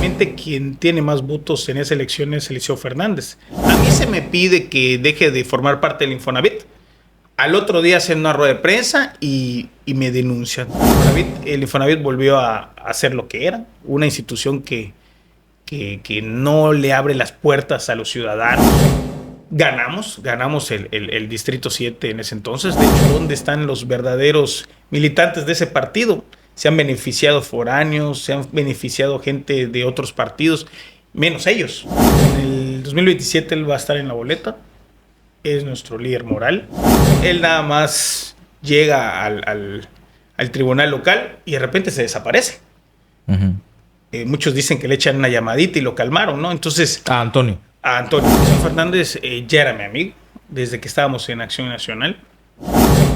Realmente quien tiene más votos en esa elección es Eliseo Fernández. A mí se me pide que deje de formar parte del Infonavit. Al otro día hacen una rueda de prensa y me denuncian. El Infonavit volvió a hacer lo que era, una institución que no le abre las puertas a los ciudadanos. Ganamos el Distrito 7 en ese entonces. De hecho, ¿dónde están los verdaderos militantes de ese partido? Se han beneficiado foráneos, se han beneficiado gente de otros partidos, menos ellos. En el 2027 él va a estar en la boleta, es nuestro líder moral. Él nada más llega al tribunal local y de repente se desaparece. Uh-huh. Muchos dicen que le echan una llamadita y lo calmaron, ¿no? Entonces... A Antonio Fernández ya era mi amigo desde que estábamos en Acción Nacional.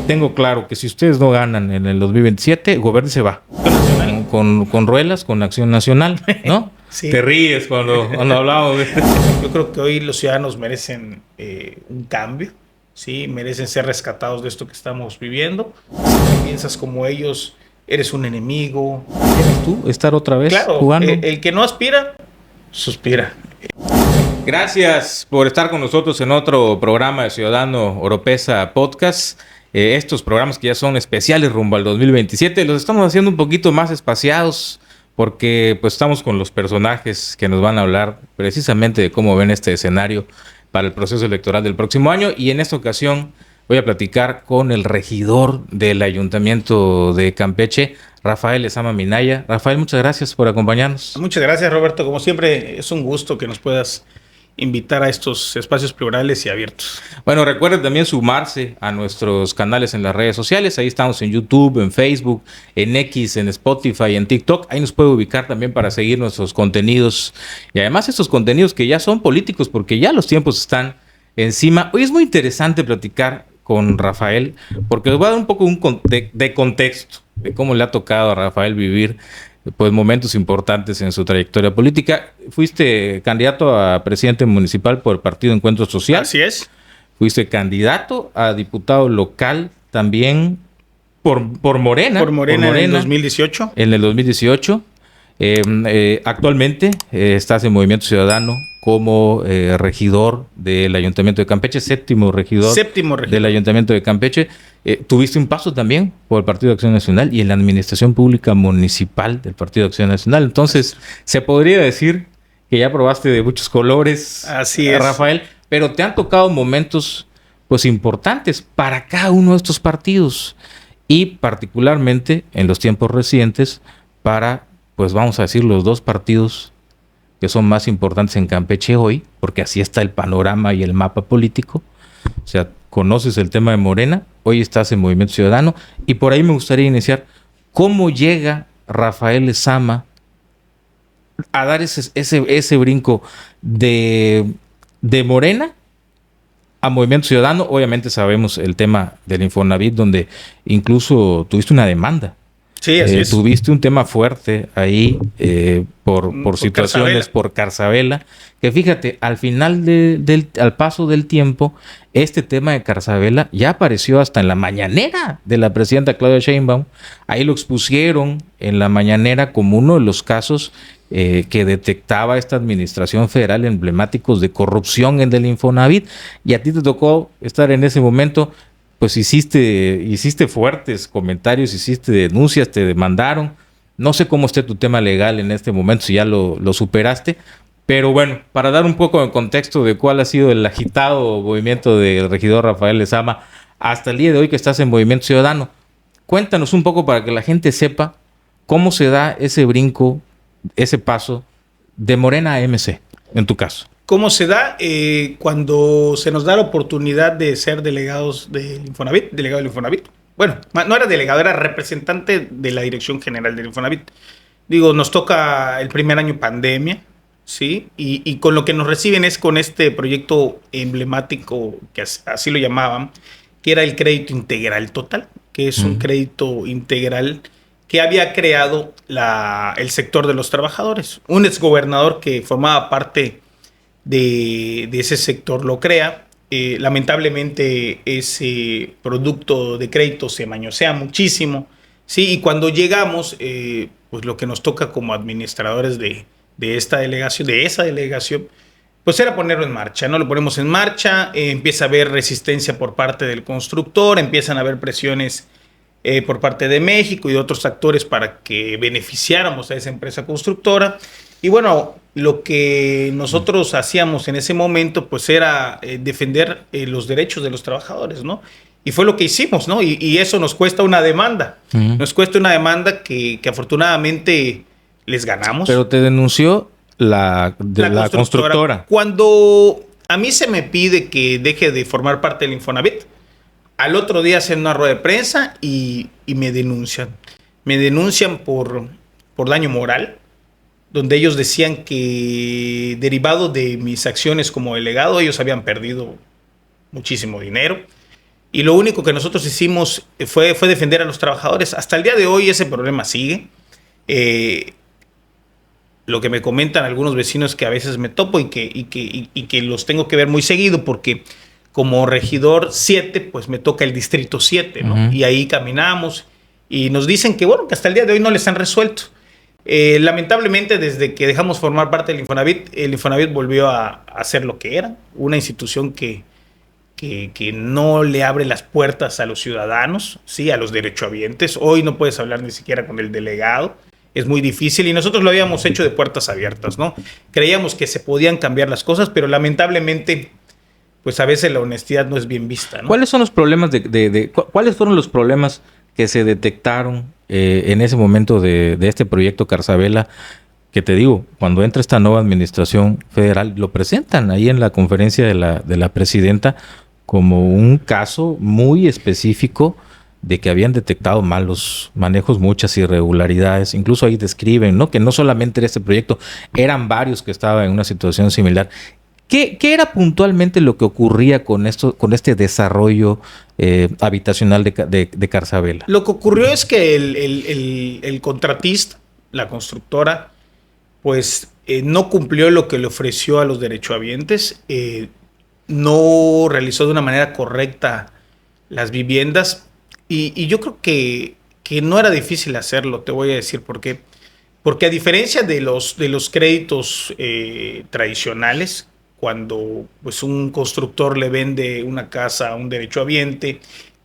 Tengo claro que si ustedes no ganan en el 2027, el gobierno se va. Con Ruelas, con Acción Nacional, ¿no? Sí. Te ríes cuando hablamos de esto. Yo creo que hoy los ciudadanos merecen un cambio, ¿sí? Merecen ser rescatados de esto que estamos viviendo. Si piensas como ellos, eres un enemigo. ¿Quieres tú estar otra vez jugando? El que no aspira, suspira. Gracias por estar con nosotros en otro programa de Ciudadano Oropesa Podcast. Estos programas que ya son especiales rumbo al 2027 los estamos haciendo un poquito más espaciados porque pues estamos con los personajes que nos van a hablar precisamente de cómo ven este escenario para el proceso electoral del próximo año, y en esta ocasión voy a platicar con el regidor del Ayuntamiento de Campeche, Rafael Lezama Minaya. Rafael, muchas gracias por acompañarnos. Muchas gracias, Roberto. Como siempre, es un gusto que nos puedas invitar a estos espacios plurales y abiertos. Bueno, recuerden también sumarse a nuestros canales en las redes sociales. Ahí estamos en YouTube, en Facebook, en X, en Spotify, en TikTok. Ahí nos puede ubicar también para seguir nuestros contenidos. Y además estos contenidos que ya son políticos, porque ya los tiempos están encima. Hoy es muy interesante platicar con Rafael, porque les voy a dar un poco de contexto de cómo le ha tocado a Rafael vivir pues momentos importantes en su trayectoria política. Fuiste candidato a presidente municipal por el Partido Encuentro Social. Así es. Fuiste candidato a diputado local también por Morena. Por Morena en el 2018. En el 2018. Actualmente estás en Movimiento Ciudadano como regidor del Ayuntamiento de Campeche, séptimo regidor del Ayuntamiento de Campeche. Tuviste un paso también por el Partido de Acción Nacional y en la Administración Pública Municipal del Partido de Acción Nacional. Entonces, se podría decir que ya probaste de muchos colores, así es, Rafael, pero te han tocado momentos pues importantes para cada uno de estos partidos y particularmente en los tiempos recientes para, pues vamos a decir, los dos partidos que son más importantes en Campeche hoy, porque así está el panorama y el mapa político. O sea, conoces el tema de Morena, hoy estás en Movimiento Ciudadano, y por ahí me gustaría iniciar, ¿cómo llega Rafael Lezama a dar ese brinco de Morena a Movimiento Ciudadano? Obviamente sabemos el tema del Infonavit, donde incluso tuviste una demanda. Sí, así es. Tuviste un tema fuerte ahí por situaciones, Carzabela. Por Carzabela, que fíjate, al final al paso del tiempo, este tema de Carzabela ya apareció hasta en la mañanera de la presidenta Claudia Sheinbaum. Ahí lo expusieron en la mañanera como uno de los casos que detectaba esta administración federal emblemáticos de corrupción en el Infonavit, y a ti te tocó estar en ese momento. Pues hiciste fuertes comentarios, hiciste denuncias, te demandaron. No sé cómo esté tu tema legal en este momento, si ya lo superaste. Pero bueno, para dar un poco de contexto de cuál ha sido el agitado movimiento del regidor Rafael Lezama hasta el día de hoy que estás en Movimiento Ciudadano, cuéntanos un poco para que la gente sepa cómo se da ese brinco, ese paso de Morena a MC, en tu caso. ¿Cómo se da? Cuando se nos da la oportunidad de ser delegados del Infonavit, delegado del Infonavit. Bueno, no era delegado, era representante de la Dirección General del Infonavit. Digo, nos toca el primer año pandemia, ¿sí? Y con lo que nos reciben es con este proyecto emblemático, que así lo llamaban, que era el crédito integral total, que es un crédito integral que había creado el sector de los trabajadores. Un exgobernador que formaba parte de ese sector lo crea. Lamentablemente ese producto de crédito se mañosea muchísimo, ¿sí? Y cuando llegamos, pues lo que nos toca como administradores de de esa delegación, pues era ponerlo en marcha, ¿no? Lo ponemos en marcha, empieza a haber resistencia por parte del constructor, empiezan a haber presiones por parte de México y de otros actores para que beneficiáramos a esa empresa constructora. Y bueno, lo que nosotros hacíamos en ese momento, pues era defender los derechos de los trabajadores, ¿no? Y fue lo que hicimos, ¿no? Y eso nos cuesta una demanda. Nos cuesta una demanda que afortunadamente les ganamos. Pero te denunció la constructora. Cuando a mí se me pide que deje de formar parte del Infonavit, al otro día hacen una rueda de prensa y me denuncian. Me denuncian por daño moral, donde ellos decían que derivado de mis acciones como delegado, ellos habían perdido muchísimo dinero. Y lo único que nosotros hicimos fue defender a los trabajadores. Hasta el día de hoy ese problema sigue. Lo que me comentan algunos vecinos que a veces me topo y que los tengo que ver muy seguido porque como regidor 7, pues me toca el distrito 7, ¿no? Y ahí caminamos y nos dicen que, bueno, que hasta el día de hoy no les han resuelto. Lamentablemente, desde que dejamos formar parte del Infonavit, el Infonavit volvió a ser lo que era, una institución que no le abre las puertas a los ciudadanos, sí, a los derechohabientes. Hoy no puedes hablar ni siquiera con el delegado, es muy difícil y nosotros lo habíamos hecho de puertas abiertas, ¿no? Creíamos que se podían cambiar las cosas, pero lamentablemente, pues a veces la honestidad no es bien vista, ¿no? ¿Cuáles son los problemas cuáles fueron los problemas que se detectaron en ese momento de este proyecto Carzabela? Que te digo, cuando entra esta nueva administración federal, lo presentan ahí en la conferencia de la presidenta como un caso muy específico de que habían detectado malos manejos, muchas irregularidades. Incluso ahí describen, ¿no?, que no solamente era este proyecto, eran varios que estaban en una situación similar. ¿Qué era puntualmente lo que ocurría con este desarrollo habitacional de Carzabela? Lo que ocurrió es que el contratista, la constructora, pues no cumplió lo que le ofreció a los derechohabientes, no realizó de una manera correcta las viviendas y yo creo que no era difícil hacerlo, te voy a decir por qué. Porque a diferencia de los créditos tradicionales, cuando pues un constructor le vende una casa a un derechohabiente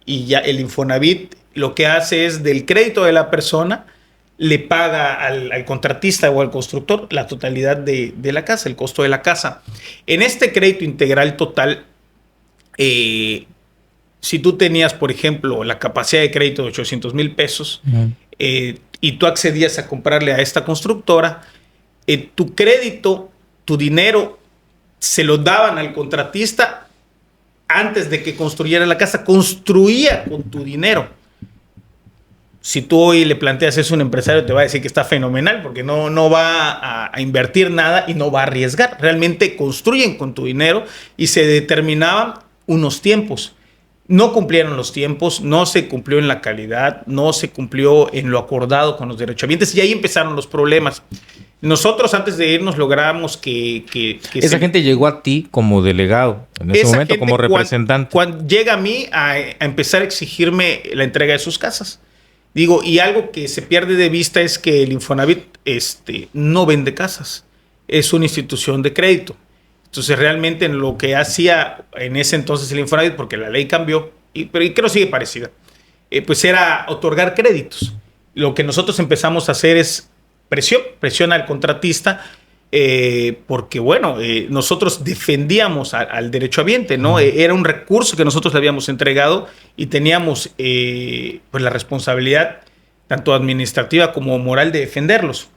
y ya el Infonavit lo que hace es del crédito de la persona le paga al contratista o al constructor la totalidad de la casa, el costo de la casa. En este crédito integral total, si tú tenías, por ejemplo, la capacidad de crédito de 800,000 pesos y tú accedías a comprarle a esta constructora, tu crédito, tu dinero, se lo daban al contratista antes de que construyera la casa, construía con tu dinero. Si tú hoy le planteas eso a un empresario, te va a decir que está fenomenal porque no va a invertir nada y no va a arriesgar. Realmente construyen con tu dinero y se determinaban unos tiempos. No cumplieron los tiempos, no se cumplió en la calidad, no se cumplió en lo acordado con los derechohabientes y ahí empezaron los problemas. Nosotros antes de irnos logramos que esa gente llegó a ti como delegado, en ese momento como representante. Cuando llega a mí a empezar a exigirme la entrega de sus casas. Digo, y algo que se pierde de vista es que el Infonavit no vende casas, es una institución de crédito. Entonces realmente en lo que hacía en ese entonces el Infonavit, porque la ley cambió, pero creo sigue parecida, pues era otorgar créditos. Lo que nosotros empezamos a hacer es presión al contratista, porque bueno, nosotros defendíamos al derechohabiente, ¿no? Era un recurso que nosotros le habíamos entregado y teníamos pues la responsabilidad tanto administrativa como moral de defenderlos.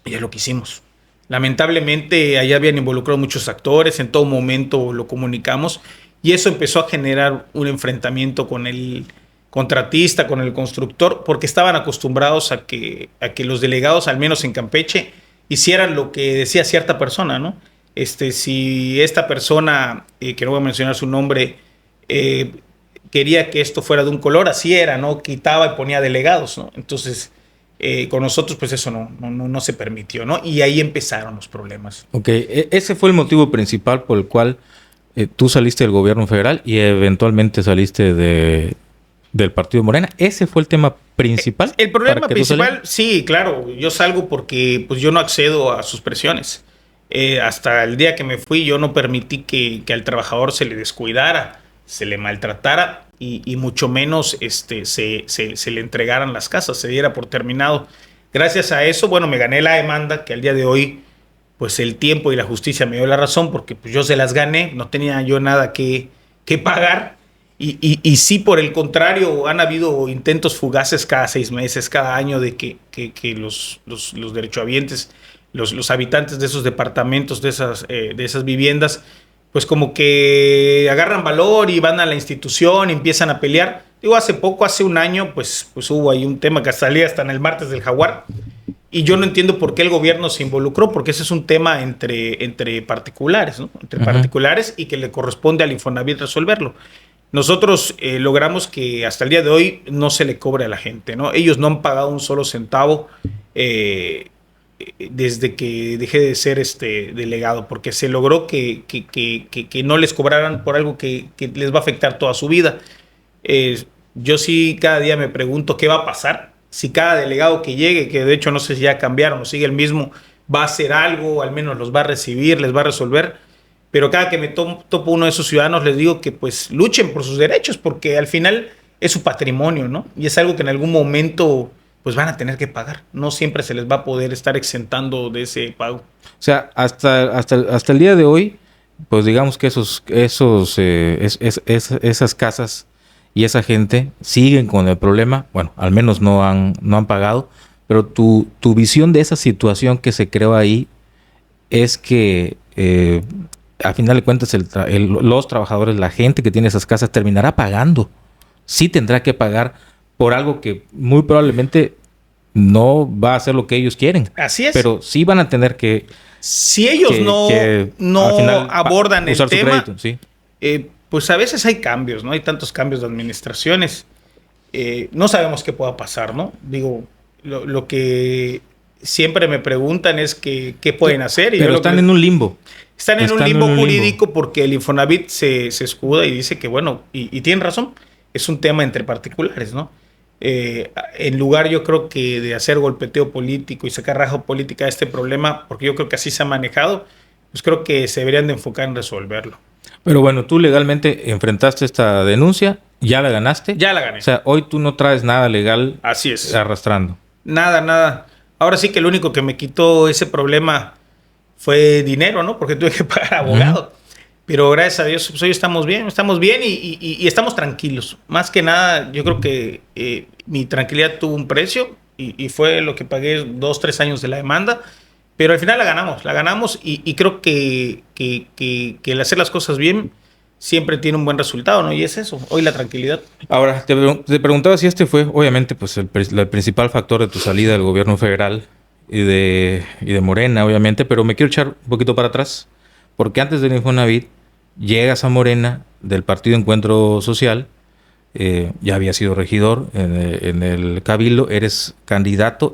Y es lo que hicimos. Lamentablemente allá habían involucrado muchos actores, en todo momento lo comunicamos y eso empezó a generar un enfrentamiento con el contratista, con el constructor, porque estaban acostumbrados a que los delegados, al menos en Campeche, hicieran lo que decía cierta persona, ¿no? Si esta persona, que no voy a mencionar su nombre, quería que esto fuera de un color, así era, ¿no? Quitaba y ponía delegados, ¿no? Entonces, con nosotros, pues eso no se permitió, ¿no? Y ahí empezaron los problemas. Ok, ese fue el motivo principal por el cual tú saliste del gobierno federal y eventualmente saliste del partido Morena. ¿Ese fue el tema principal? El problema principal, sí, claro. Yo salgo porque pues, yo no accedo a sus presiones. Hasta el día que me fui, yo no permití que al trabajador se le descuidara, se le maltratara y mucho menos se le entregaran las casas, se diera por terminado. Gracias a eso, bueno, me gané la demanda que al día de hoy, pues el tiempo y la justicia me dio la razón porque pues, yo se las gané, no tenía yo nada que pagar. Y sí, por el contrario, han habido intentos fugaces cada 6 meses, cada año, de que los derechohabientes, los habitantes de esos departamentos, de esas viviendas, pues como que agarran valor y van a la institución y empiezan a pelear. Digo, hace un año, pues hubo ahí un tema que salía hasta en el martes del Jaguar, y yo no entiendo por qué el gobierno se involucró, porque ese es un tema entre particulares, ¿no? Entre particulares, y que le corresponde al Infonavit resolverlo. Nosotros logramos que hasta el día de hoy no se le cobre a la gente, ¿no? Ellos no han pagado un solo centavo desde que dejé de ser delegado, porque se logró que no les cobraran por algo que les va a afectar toda su vida. Yo sí cada día me pregunto qué va a pasar, si cada delegado que llegue, que de hecho no sé si ya cambiaron o sigue el mismo, va a hacer algo, al menos los va a recibir, les va a resolver. Pero cada que me topo uno de esos ciudadanos les digo que pues luchen por sus derechos, porque al final es su patrimonio, ¿no? Y es algo que en algún momento pues van a tener que pagar. No siempre se les va a poder estar exentando de ese pago. O sea, hasta el día de hoy, pues digamos que esas casas y esa gente siguen con el problema. Bueno, al menos no han pagado. Pero tu visión de esa situación que se creó ahí es que a final de cuentas los trabajadores, la gente que tiene esas casas terminará pagando. Sí tendrá que pagar por algo que muy probablemente no va a ser lo que ellos quieren. Así es. Pero sí van a tener que... Si ellos no abordan el tema, crédito, ¿sí? Pues a veces hay cambios, ¿no? Hay tantos cambios de administraciones. No sabemos qué pueda pasar, ¿no? Digo, lo que siempre me preguntan es qué pueden hacer. Pero están en un limbo. Están en un limbo jurídico porque el Infonavit se escuda y dice que, bueno, y tienen razón, es un tema entre particulares, ¿no? En lugar, yo creo que de hacer golpeteo político y sacar raja política de este problema, porque yo creo que así se ha manejado, pues creo que se deberían de enfocar en resolverlo. Pero bueno, tú legalmente enfrentaste esta denuncia, ya la ganaste. Ya la gané. O sea, hoy tú no traes nada legal. Así es. Arrastrando. Nada. Ahora sí que lo único que me quitó ese problema fue dinero, ¿no? Porque tuve que pagar abogado. Pero gracias a Dios, pues hoy estamos bien y estamos tranquilos. Más que nada, yo creo que mi tranquilidad tuvo un precio y fue lo que pagué 2-3 años de la demanda. Pero al final la ganamos y creo que el hacer las cosas bien siempre tiene un buen resultado, ¿no? Y es eso, hoy la tranquilidad. Ahora, te preguntaba si este fue, obviamente, pues el principal factor de tu salida del gobierno federal y de Morena, obviamente, pero me quiero echar un poquito para atrás, porque antes del Infonavit llegas a Morena del Partido Encuentro Social, ya había sido regidor en el Cabildo, eres candidato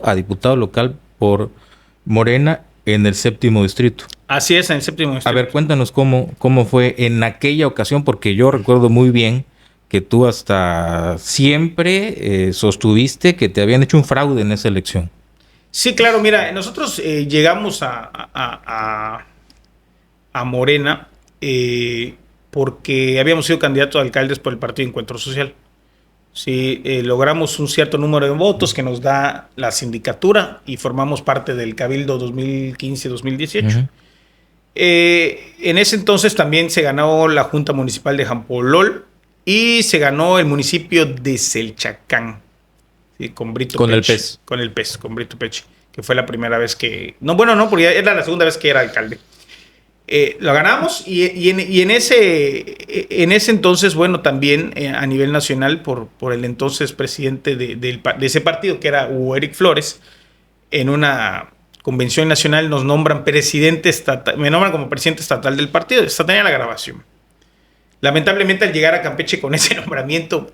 a diputado local por Morena en el 7º distrito. Así es, en el 7º distrito. A ver, cuéntanos cómo fue en aquella ocasión, porque yo recuerdo muy bien que tú hasta siempre sostuviste que te habían hecho un fraude en esa elección. Sí, claro, mira, nosotros llegamos a Morena porque habíamos sido candidatos a alcaldes por el Partido Encuentro Social. Sí, logramos un cierto número de votos que nos da la sindicatura y formamos parte del Cabildo 2015-2018. En ese entonces también se ganó la Junta Municipal de Jampolol y se ganó el municipio de Selchacán, ¿sí? Con Brito con Pech, el PES. Con Brito Pech, que fue la primera vez que... No, porque era la segunda vez que era alcalde. Lo ganamos y en ese entonces, bueno, también a nivel nacional por el entonces presidente de ese partido, que era Hugo Eric Flores, en una convención nacional nos nombran presidente estatal, me nombran como presidente estatal del partido. Esta tenía la grabación. Lamentablemente, al llegar a Campeche con ese nombramiento,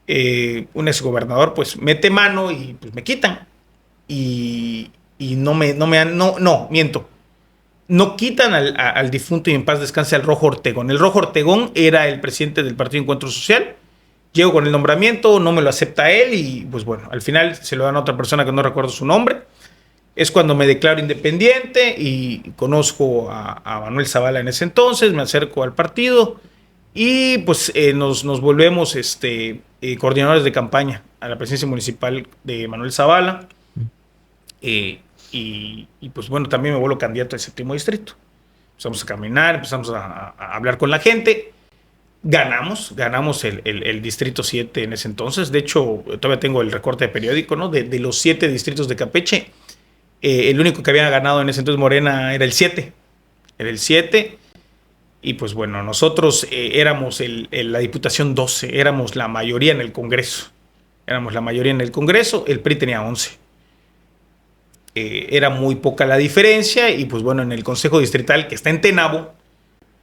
un exgobernador pues mete mano y pues me quitan. Y miento. No quitan al difunto y en paz descanse al Rojo Ortegón. El Rojo Ortegón era el presidente del Partido Encuentro Social Llego con el nombramiento, no me lo acepta él y pues bueno, al final se lo dan a otra persona que no recuerdo su nombre. Es cuando me declaro independiente y conozco a Manuel Zavala en ese entonces, me acerco al partido y pues nos volvemos coordinadores de campaña a la presidencia municipal de Manuel Zavala. Y pues bueno, también me vuelvo candidato al 7º distrito. Empezamos a caminar, empezamos a hablar con la gente. Ganamos el distrito 7 en ese entonces. De hecho, todavía tengo el recorte de periódico, ¿no? De los 7 distritos de Campeche, el único que había ganado en ese entonces Morena era el 7. Era el 7. Y pues bueno, nosotros éramos la Diputación 12, éramos la mayoría en el Congreso. El PRI tenía 11. Era muy poca la diferencia y pues bueno, en el Consejo Distrital que está en Tenabo,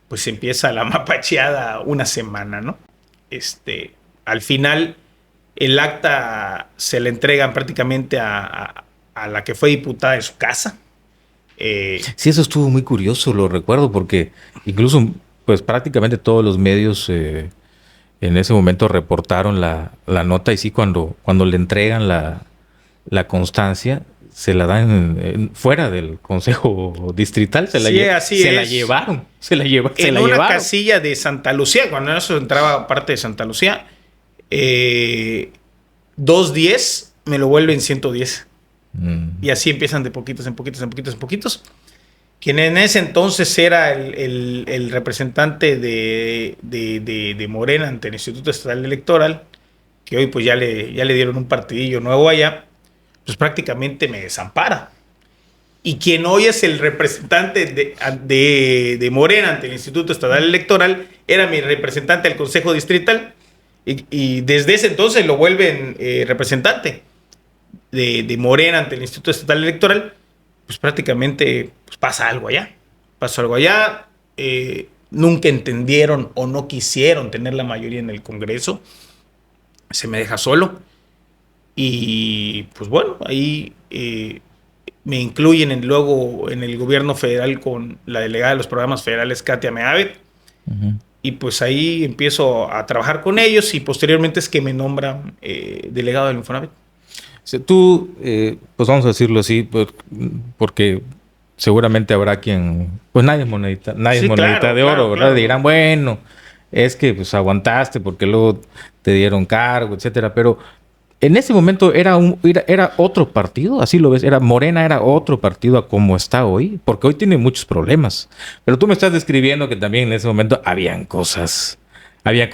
pues empieza la mapacheada una semana, ¿no? Al final, el acta se le entregan prácticamente a la que fue diputada de su casa. Sí, eso estuvo muy curioso, lo recuerdo, porque incluso, pues prácticamente todos los medios en ese momento reportaron la nota y sí, cuando le entregan la constancia, se la dan fuera del Consejo Distrital, se la llevaron. En una casilla de Santa Lucía, cuando eso entraba parte de Santa Lucía, 210 me lo vuelven 110. Y así empiezan de poquitos en poquitos. Quien en ese entonces era el representante de Morena ante el Instituto Estatal Electoral, que hoy pues ya le dieron un partidillo nuevo allá, pues prácticamente me desampara. Y quien hoy es el representante de Morena ante el Instituto Estatal Electoral era mi representante del Consejo Distrital y desde ese entonces lo vuelven representante de Morena ante el Instituto Estatal Electoral. Pues prácticamente pues pasa algo allá. Nunca entendieron o no quisieron tener la mayoría en el Congreso. Se me deja solo. Y pues bueno, ahí me incluyen luego en el gobierno federal con la delegada de los programas federales, Katia Meave. Uh-huh. Y pues ahí empiezo a trabajar con ellos y posteriormente es que me nombran delegado del Infonavit. O sea, tú, pues vamos a decirlo así, porque seguramente habrá quien, pues nadie es monedita de oro, ¿verdad? Claro. Dirán, bueno, es que pues aguantaste porque luego te dieron cargo, etcétera, pero en ese momento era otro partido, así lo ves, Morena era otro partido a como está hoy, porque hoy tiene muchos problemas. Pero tú me estás describiendo que también en ese momento había cosas raras. Había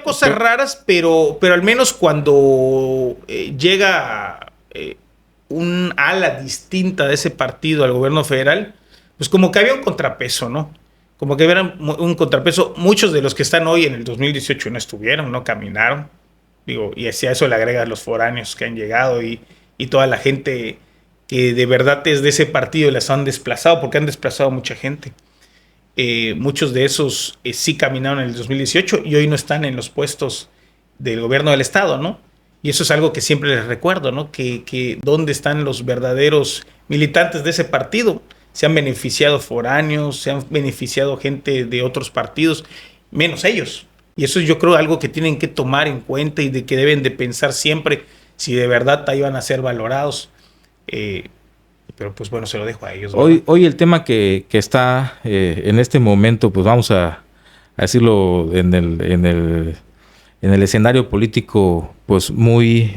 cosas raras, pero al menos cuando llega un ala distinta de ese partido al gobierno federal, pues como que había un contrapeso, ¿no? Como que había un contrapeso. Muchos de los que están hoy en el 2018 no estuvieron, no caminaron. Digo, y hacia eso le agregan los foráneos que han llegado y toda la gente que de verdad es de ese partido y las han desplazado, porque han desplazado a mucha gente. Muchos de esos sí caminaron en el 2018 y hoy no están en los puestos del gobierno del estado, ¿no? Y eso es algo que siempre les recuerdo, ¿no? Que dónde están los verdaderos militantes de ese partido. Se han beneficiado foráneos, se han beneficiado gente de otros partidos, menos ellos. Y eso yo creo algo que tienen que tomar en cuenta y de que deben de pensar siempre si de verdad ahí van a ser valorados. Pero pues bueno, se lo dejo a ellos. Hoy el tema que está en este momento, pues vamos a decirlo en el escenario político, pues muy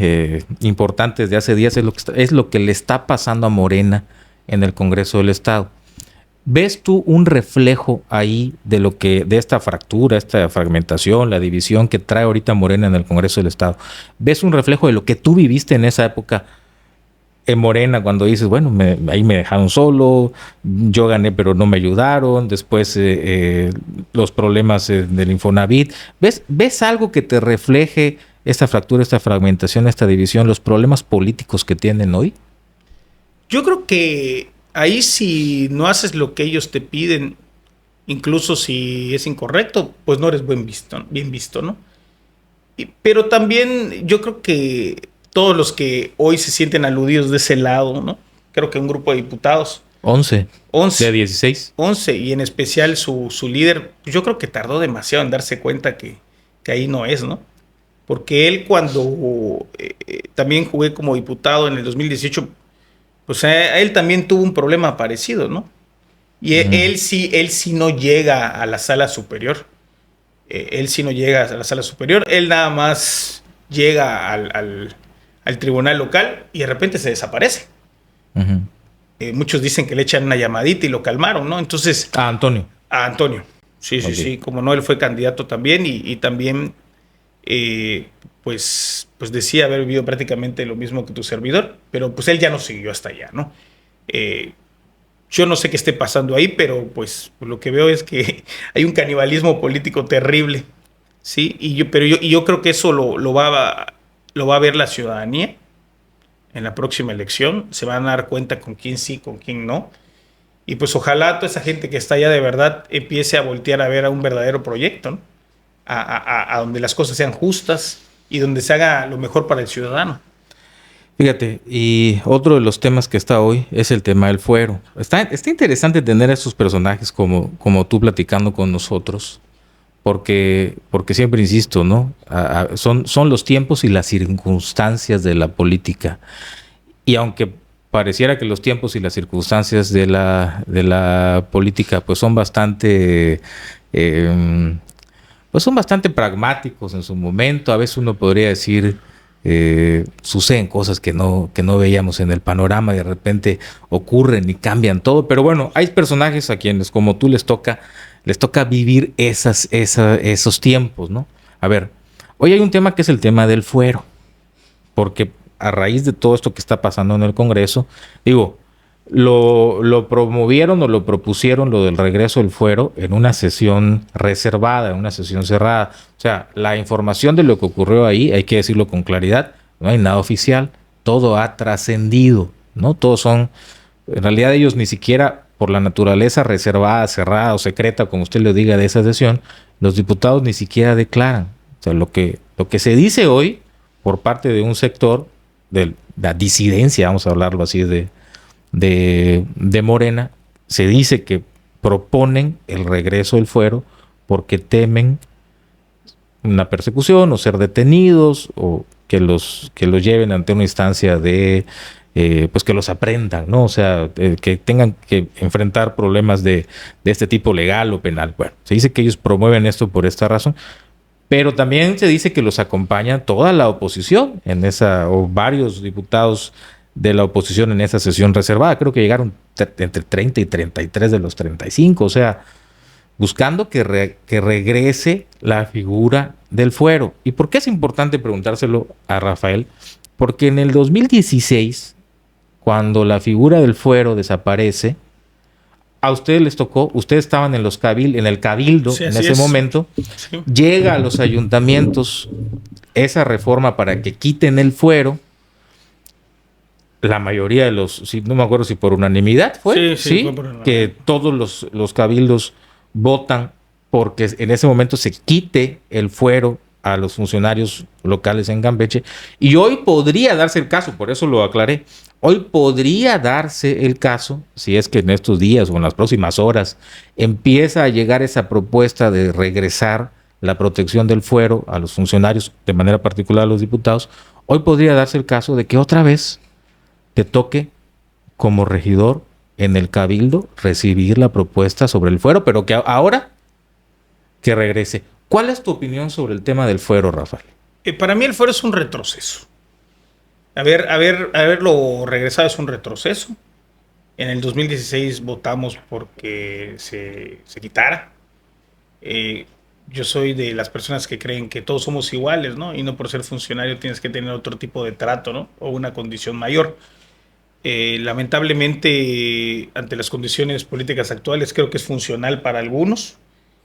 importante desde hace días, es lo que le está pasando a Morena en el Congreso del Estado. ¿Ves tú un reflejo ahí de esta fractura, esta fragmentación, la división que trae ahorita Morena en el Congreso del Estado? ¿Ves un reflejo de lo que tú viviste en esa época en Morena cuando dices, bueno, ahí me dejaron solo, yo gané pero no me ayudaron, después los problemas del Infonavit? ¿Ves algo que te refleje esta fractura, esta fragmentación, esta división, los problemas políticos que tienen hoy? Yo creo que ahí si no haces lo que ellos te piden, incluso si es incorrecto, pues no eres bien visto, ¿no? Pero también yo creo que todos los que hoy se sienten aludidos de ese lado, ¿no? Creo que un grupo de diputados. 11. De 16. 11, y en especial su líder, yo creo que tardó demasiado en darse cuenta que que ahí no es, ¿no? Porque él cuando también jugué como diputado en el 2018, pues a él también tuvo un problema parecido, ¿no? Y él sí no llega a la sala superior. Él sí no llega a la sala superior. Él nada más llega al tribunal local y de repente se desaparece. Muchos dicen que le echan una llamadita y lo calmaron, ¿no? Entonces... A Antonio. A Antonio. Sí, sí, sí. Como no, él fue candidato también y también, pues decía haber vivido prácticamente lo mismo que tu servidor, pero pues él ya no siguió hasta allá, ¿no? Yo no sé qué esté pasando ahí, pero pues lo que veo es que hay un canibalismo político terrible, ¿sí? Pero yo creo que eso lo va a ver la ciudadanía en la próxima elección. Se van a dar cuenta con quién sí, con quién no. Y pues ojalá toda esa gente que está allá de verdad empiece a voltear a ver a un verdadero proyecto, ¿no? A donde las cosas sean justas y donde se haga lo mejor para el ciudadano. Fíjate, y otro de los temas que está hoy es el tema del fuero. Está interesante tener a estos personajes como tú platicando con nosotros, porque siempre insisto, ¿no? Son los tiempos y las circunstancias de la política. Y aunque pareciera que los tiempos y las circunstancias de la política pues son bastante pragmáticos en su momento, a veces uno podría decir suceden cosas que no veíamos en el panorama y de repente ocurren y cambian todo, pero bueno, hay personajes a quienes como tú les toca vivir esos tiempos, ¿no? A ver, hoy hay un tema que es el tema del fuero, porque a raíz de todo esto que está pasando en el Congreso, digo, lo promovieron o lo propusieron lo del regreso del fuero en una sesión reservada, en una sesión cerrada. O sea, la información de lo que ocurrió ahí, hay que decirlo con claridad, no hay nada oficial, todo ha trascendido, ¿no? Todos son, en realidad ellos ni siquiera por la naturaleza reservada, cerrada o secreta, como usted le diga, de esa sesión, los diputados ni siquiera declaran. O sea, lo que se dice hoy por parte de un sector de la disidencia, vamos a hablarlo así, de Morena, se dice que proponen el regreso del fuero porque temen una persecución o ser detenidos o que los lleven ante una instancia de pues que los aprendan, ¿no? O sea, que tengan que enfrentar problemas de este tipo legal o penal. Bueno, se dice que ellos promueven esto por esta razón. Pero también se dice que los acompaña toda la oposición o varios diputados de la oposición en esa sesión reservada. Creo que llegaron entre 30 y 33 de los 35, o sea, buscando que regrese la figura del fuero. ¿Y por qué es importante preguntárselo a Rafael? Porque en el 2016, cuando la figura del fuero desaparece, a ustedes les tocó, ustedes estaban en el cabildo, sí, en ese momento, sí. Llega a los ayuntamientos esa reforma para que quiten el fuero. La mayoría de no me acuerdo si por unanimidad fue, sí, fue por unanimidad. Que todos los cabildos votan porque en ese momento se quite el fuero a los funcionarios locales en Campeche. Y hoy podría darse el caso, por eso lo aclaré. Hoy podría darse el caso, si es que en estos días o en las próximas horas empieza a llegar esa propuesta de regresar la protección del fuero a los funcionarios, de manera particular a los diputados, hoy podría darse el caso de que otra vez te toque como regidor en el cabildo recibir la propuesta sobre el fuero, pero que ahora que regrese. ¿Cuál es tu opinión sobre el tema del fuero, Rafael? Para mí el fuero es un retroceso. Haberlo regresado es un retroceso. En el 2016 votamos porque se quitara. Yo soy de las personas que creen que todos somos iguales, ¿no? Y no por ser funcionario tienes que tener otro tipo de trato, ¿no? O una condición mayor. Lamentablemente, ante las condiciones políticas actuales, creo que es funcional para algunos.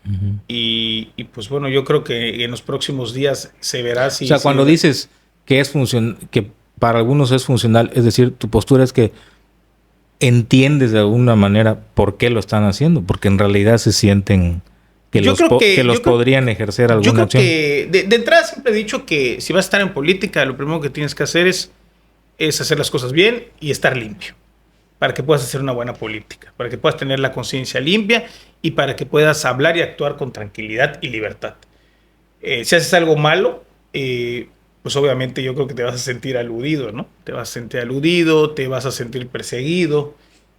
Uh-huh. Y pues bueno, yo creo que en los próximos días se verá si... O sea, cuando dices que que para algunos es funcional, es decir, tu postura es que entiendes de alguna manera por qué lo están haciendo, porque en realidad se sienten que los podrían ejercer alguna acción. Yo creo que de entrada siempre he dicho que si vas a estar en política, lo primero que tienes que hacer es hacer las cosas bien y estar limpio, para que puedas hacer una buena política, para que puedas tener la conciencia limpia y para que puedas hablar y actuar con tranquilidad y libertad. Si haces algo malo, pues obviamente yo creo que te vas a sentir aludido, ¿no? Te vas a sentir aludido, te vas a sentir perseguido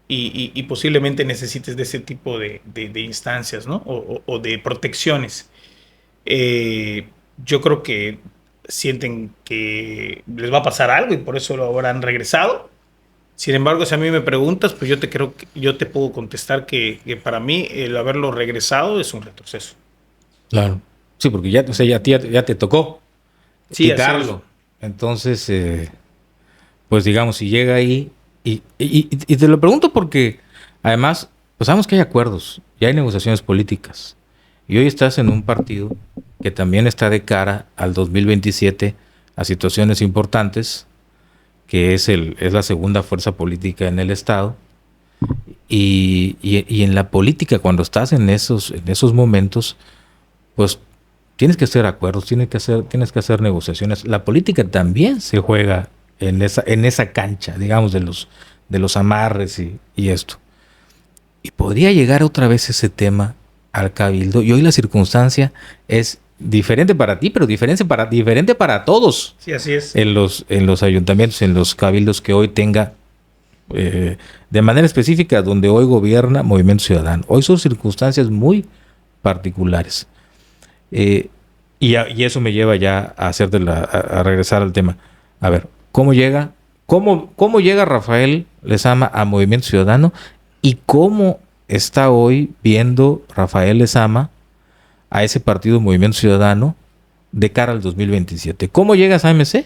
y posiblemente necesites de ese tipo de instancias, ¿no? O de protecciones. Yo creo que sienten que les va a pasar algo y por eso lo habrán regresado. Sin embargo, si a mí me preguntas, pues yo te puedo contestar que para mí el haberlo regresado es un retroceso. Claro. Sí, porque ya, o sea, ya te tocó Sí, quitarlo. Entonces, pues digamos, si llega ahí, y te lo pregunto porque además, pues sabemos que hay acuerdos, ya hay negociaciones políticas, y hoy estás en un partido que también está de cara al 2027 a situaciones importantes, que es la segunda fuerza política en el Estado, y en la política, cuando estás en esos momentos, pues tienes que hacer acuerdos, tienes que hacer negociaciones. La política también se juega en esa cancha, digamos, de los amarres y esto. Y podría llegar otra vez ese tema al cabildo. Y hoy la circunstancia es diferente para ti, pero diferente para todos. Sí, así es. En los ayuntamientos, en los cabildos que hoy tenga, de manera específica, donde hoy gobierna Movimiento Ciudadano. Hoy son circunstancias muy particulares. Y eso me lleva ya a regresar al tema. A ver, ¿cómo llega Rafael Lezama a Movimiento Ciudadano y cómo está hoy viendo Rafael Lezama a ese partido Movimiento Ciudadano de cara al 2027? ¿Cómo llegas a MC?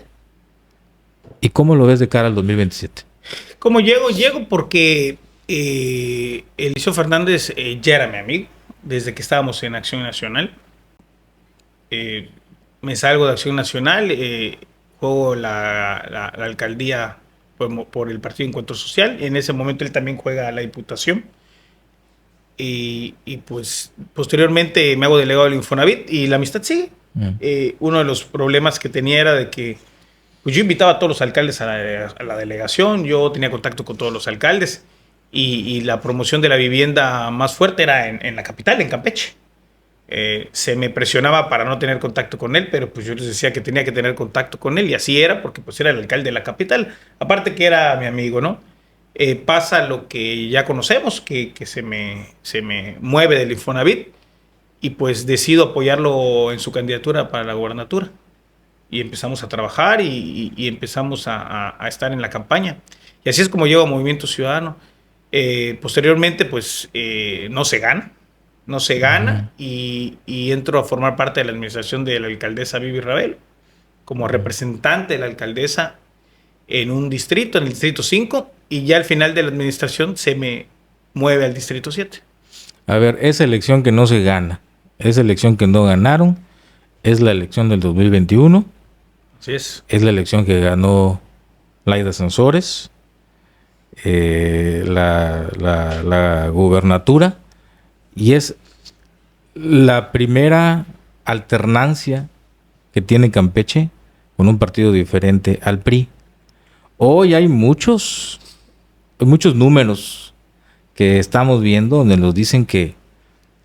¿Y cómo lo ves de cara al 2027? ¿Cómo llego? Llego porque Eliseo Fernández ya era mi amigo desde que estábamos en Acción Nacional. Me salgo de Acción Nacional, juego la alcaldía por el Partido Encuentro Social. En ese momento él también juega a la Diputación. Y pues posteriormente me hago delegado del Infonavit y la amistad sigue. Uno de los problemas que tenía era de que pues yo invitaba a todos los alcaldes a la delegación, yo tenía contacto con todos los alcaldes y la promoción de la vivienda más fuerte era en la capital, en Campeche. Se me presionaba para no tener contacto con él, pero pues yo les decía que tenía que tener contacto con él y así era, porque pues era el alcalde de la capital, aparte que era mi amigo, ¿no? Pasa lo que ya conocemos, que se me mueve del Infonavit y pues decido apoyarlo en su candidatura para la gobernatura y empezamos a trabajar y empezamos a estar en la campaña y así es como llego a Movimiento Ciudadano. Posteriormente pues no se gana y entro a formar parte de la administración de la alcaldesa Vivi Ravelo como representante de la alcaldesa en un distrito, en el distrito 5, y ya al final de la administración se me mueve al distrito 7. A ver, esa elección que no se gana, esa elección que no ganaron, es la elección del 2021. Así es. Es la elección que ganó Laida Sansores, la gubernatura, y es la primera alternancia que tiene Campeche con un partido diferente al PRI. Hoy hay muchos números que estamos viendo donde nos dicen que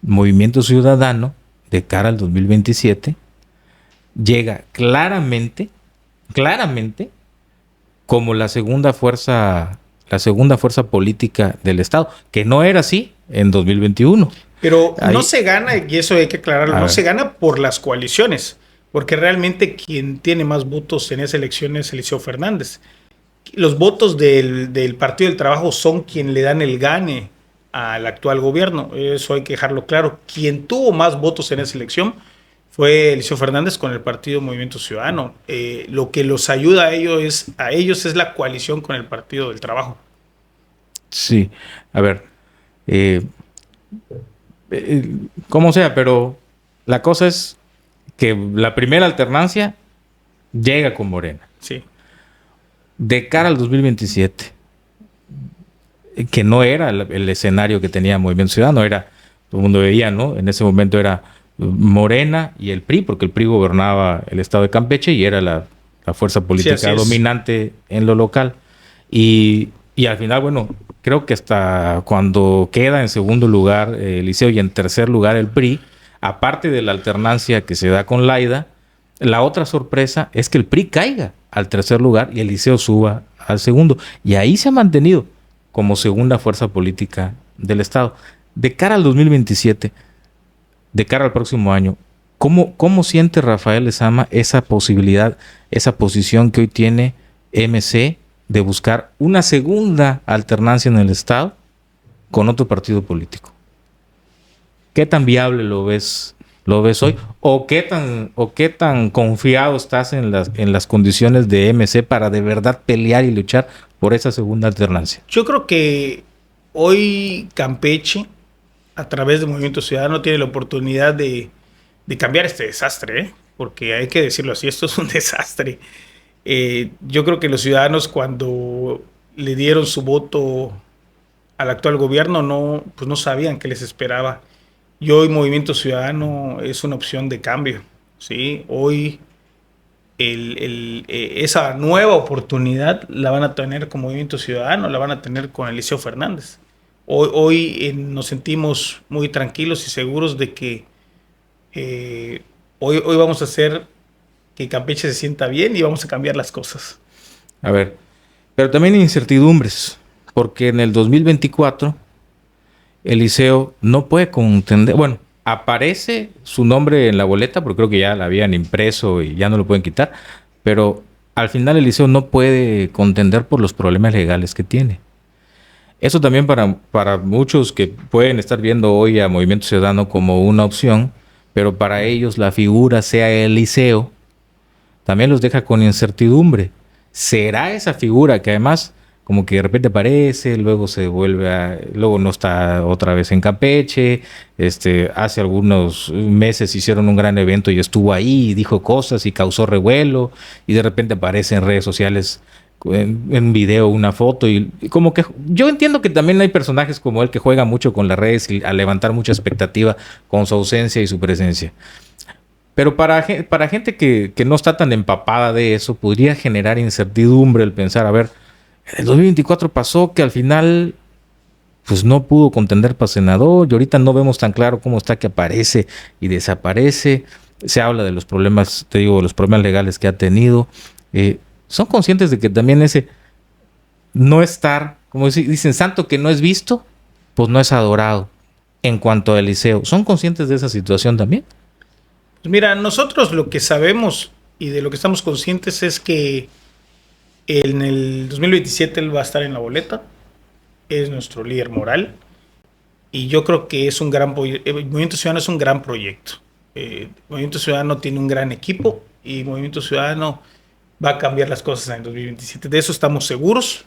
Movimiento Ciudadano de cara al 2027 llega claramente como la segunda fuerza política del Estado, que no era así en 2021. Pero no se gana, y eso hay que aclararlo, no se gana por las coaliciones, porque realmente quien tiene más votos en esa elección es Eliseo Fernández. Los votos del Partido del Trabajo son quien le dan el gane al actual gobierno. Eso hay que dejarlo claro. Quien tuvo más votos en esa elección fue Eliseo Fernández con el Partido Movimiento Ciudadano. Lo que los ayuda a ellos es la coalición con el Partido del Trabajo. Sí, a ver, como sea, pero la cosa es que la primera alternancia llega con Morena. Sí. De cara al 2027, que no era el escenario que tenía Movimiento Ciudadano, todo el mundo veía, ¿no? En ese momento era Morena y el PRI, porque el PRI gobernaba el estado de Campeche y era la fuerza política dominante en lo local. Y al final, bueno, creo que hasta cuando queda en segundo lugar Eliseo y en tercer lugar el PRI, aparte de la alternancia que se da con Laida, la otra sorpresa es que el PRI caiga al tercer lugar y el Liceo suba al segundo. Y ahí se ha mantenido como segunda fuerza política del Estado. De cara al 2027, de cara al próximo año, ¿cómo siente Rafael Lezama esa posibilidad, esa posición que hoy tiene MC de buscar una segunda alternancia en el Estado con otro partido político? ¿Qué tan viable lo ves hoy? ¿O qué tan confiado estás en las condiciones de MC para de verdad pelear y luchar por esa segunda alternancia? Yo creo que hoy Campeche, a través del Movimiento Ciudadano, tiene la oportunidad de cambiar este desastre, ¿eh? Porque hay que decirlo así, esto es un desastre. Yo creo que los ciudadanos, cuando le dieron su voto al actual gobierno, pues no sabían qué les esperaba. Y hoy Movimiento Ciudadano es una opción de cambio, ¿sí? Hoy esa nueva oportunidad la van a tener con Movimiento Ciudadano, la van a tener con Eliseo Fernández. Hoy nos sentimos muy tranquilos y seguros de que hoy vamos a hacer que Campeche se sienta bien y vamos a cambiar las cosas. A ver, pero también hay incertidumbres, porque en el 2024 Eliseo no puede contender. Bueno, aparece su nombre en la boleta, porque creo que ya la habían impreso y ya no lo pueden quitar, pero al final Eliseo no puede contender por los problemas legales que tiene. Eso también para muchos que pueden estar viendo hoy a Movimiento Ciudadano como una opción, pero para ellos la figura sea Eliseo, también los deja con incertidumbre. ¿Será esa figura que además como que de repente aparece, luego se vuelve luego no está otra vez en Campeche? Hace algunos meses hicieron un gran evento y estuvo ahí y dijo cosas y causó revuelo, y de repente aparece en redes sociales en video una foto, y como que yo entiendo que también hay personajes como él que juegan mucho con las redes y a levantar mucha expectativa con su ausencia y su presencia. Pero para gente que no está tan empapada de eso, podría generar incertidumbre el pensar, a ver, el 2024 pasó que al final pues no pudo contender para senador, y ahorita no vemos tan claro cómo está que aparece y desaparece. Se habla de los problemas, te digo, los problemas legales que ha tenido. ¿Son conscientes de que también ese no estar, como dicen, santo que no es visto, pues no es adorado? En cuanto a Eliseo, ¿son conscientes de esa situación también? Pues mira, nosotros lo que sabemos y de lo que estamos conscientes es que en el 2027 él va a estar en la boleta, es nuestro líder moral, y yo creo que es un gran Movimiento Ciudadano es un gran proyecto. Movimiento Ciudadano tiene un gran equipo y Movimiento Ciudadano va a cambiar las cosas en el 2027. De eso estamos seguros,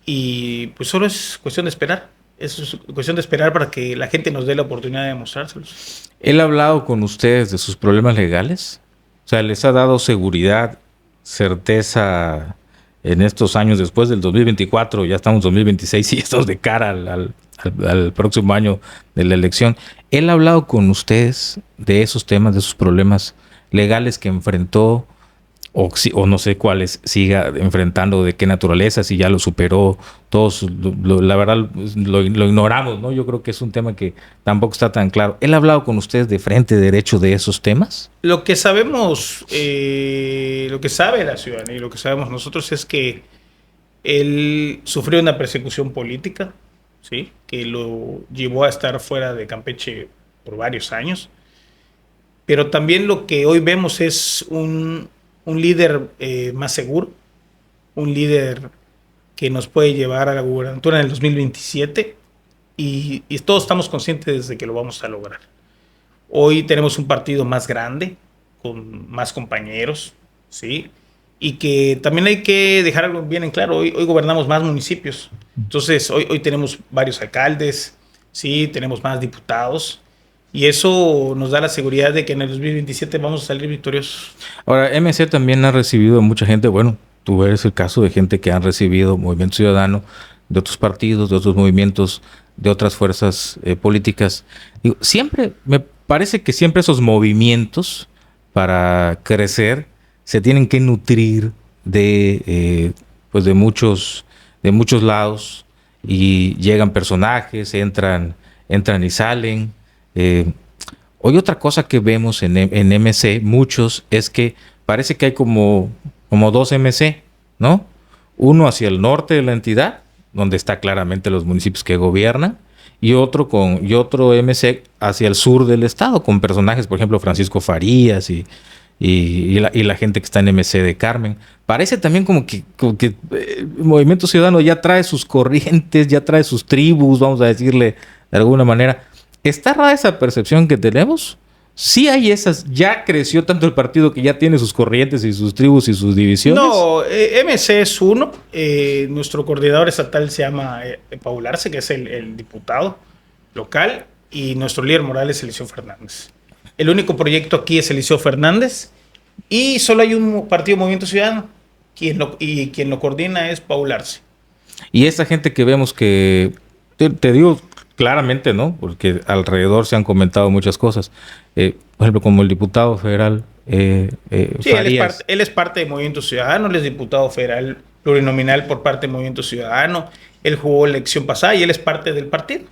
y pues solo es cuestión de esperar. Es cuestión de esperar para que la gente nos dé la oportunidad de demostrárselos. ¿Él ha hablado con ustedes de sus problemas legales? O sea, ¿les ha dado seguridad, certeza en estos años después del 2024? Ya estamos en 2026 y estamos de cara al próximo año de la elección. ¿Él ha hablado con ustedes de esos temas, de sus problemas legales que enfrentó, o no sé cuáles siga enfrentando, de qué naturaleza, si ya lo superó? Todos, la verdad, lo ignoramos, ¿no? Yo creo que es un tema que tampoco está tan claro. ¿Él ha hablado con ustedes de frente derecho de esos temas? Lo que sabemos, lo que sabe la ciudadanía y lo que sabemos nosotros es que él sufrió una persecución política, ¿sí? Que lo llevó a estar fuera de Campeche por varios años. Pero también lo que hoy vemos es un líder más seguro, un líder que nos puede llevar a la gubernatura en el 2027, y todos estamos conscientes de que lo vamos a lograr. Hoy tenemos un partido más grande, con más compañeros, ¿sí? Y que también hay que dejar algo bien en claro, hoy gobernamos más municipios, entonces hoy tenemos varios alcaldes, ¿sí? Tenemos más diputados, y eso nos da la seguridad de que en el 2027 vamos a salir victoriosos. Ahora, MC también ha recibido mucha gente, bueno, tú eres el caso de gente que han recibido Movimiento Ciudadano de otros partidos, de otros movimientos, de otras fuerzas políticas. Digo, siempre, me parece que siempre esos movimientos para crecer se tienen que nutrir de muchos lados, y llegan personajes, entran y salen. Hoy otra cosa que vemos en MC, muchos, es que parece que hay como dos MC, ¿no? Uno hacia el norte de la entidad, donde está claramente los municipios que gobiernan, y otro MC hacia el sur del estado, con personajes, por ejemplo, Francisco Farías y la gente que está en MC de Carmen. Parece también como que el Movimiento Ciudadano ya trae sus corrientes, ya trae sus tribus, vamos a decirle de alguna manera. ¿Está rara esa percepción que tenemos? Sí hay esas, ya creció tanto el partido que ya tiene sus corrientes y sus tribus y sus divisiones. No, MC es uno. Nuestro coordinador estatal se llama Paul Arce, que es el diputado local, y nuestro líder moral es Eliseo Fernández. El único proyecto aquí es Eliseo Fernández, y solo hay un partido Movimiento Ciudadano, quien lo coordina es Paul Arce. Y esa gente que vemos que, te digo claramente, ¿no? Porque alrededor se han comentado muchas cosas. Por ejemplo, como el diputado federal Sí, Farías. él es parte de Movimiento Ciudadano, él es diputado federal plurinominal por parte de Movimiento Ciudadano, él jugó la elección pasada y él es parte del partido.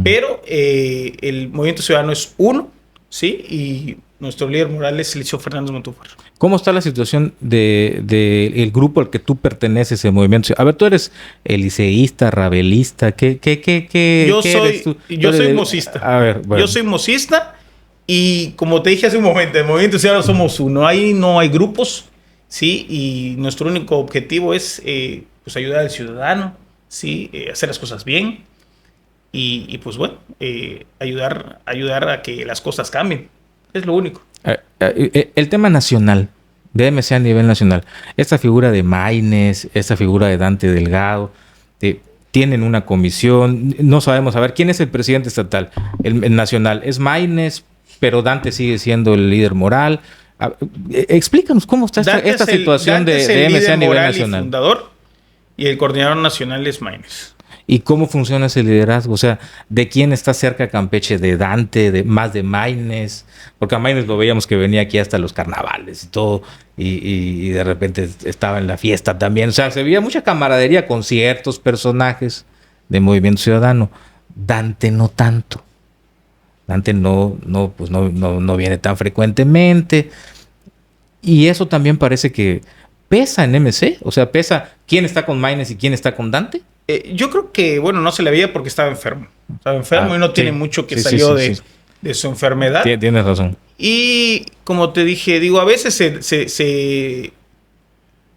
Pero el Movimiento Ciudadano es uno, ¿sí? Y nuestro líder moral es Eliseo Fernández Montúfar. ¿Cómo está la situación el grupo al que tú perteneces, el movimiento? A ver, tú eres liceísta, rabelista, ¿qué eres tú? Yo soy mocista. A ver, bueno. Yo soy mocista y como te dije hace un momento, el Movimiento Ciudadano somos uno. Ahí no hay grupos, ¿sí? Y nuestro único objetivo es pues ayudar al ciudadano, ¿sí? Hacer las cosas bien y pues bueno, ayudar a que las cosas cambien. Es lo único. El tema nacional, de MC a nivel nacional, esta figura de Maínez, esta figura de Dante Delgado, tienen una comisión, no sabemos, a ver, ¿quién es el presidente estatal? El nacional, es Maínez, pero Dante sigue siendo el líder moral. Explícanos cómo está esta situación de MC a nivel nacional. Y fundador, y el coordinador nacional es Maínez. ¿Y cómo funciona ese liderazgo? O sea, ¿de quién está cerca Campeche? ¿De Dante? ¿Más de Maínez? Porque a Maínez lo veíamos que venía aquí hasta los carnavales y todo, y de repente estaba en la fiesta también. O sea, se veía mucha camaradería con ciertos personajes de Movimiento Ciudadano. Dante no tanto. Dante no viene tan frecuentemente. Y eso también parece que pesa en MC. O sea, pesa quién está con Maínez y quién está con Dante. Yo creo que, bueno, no se le veía porque estaba enfermo. Estaba enfermo y no tiene mucho que salió de su enfermedad. Tienes razón. Y como te dije, digo, a veces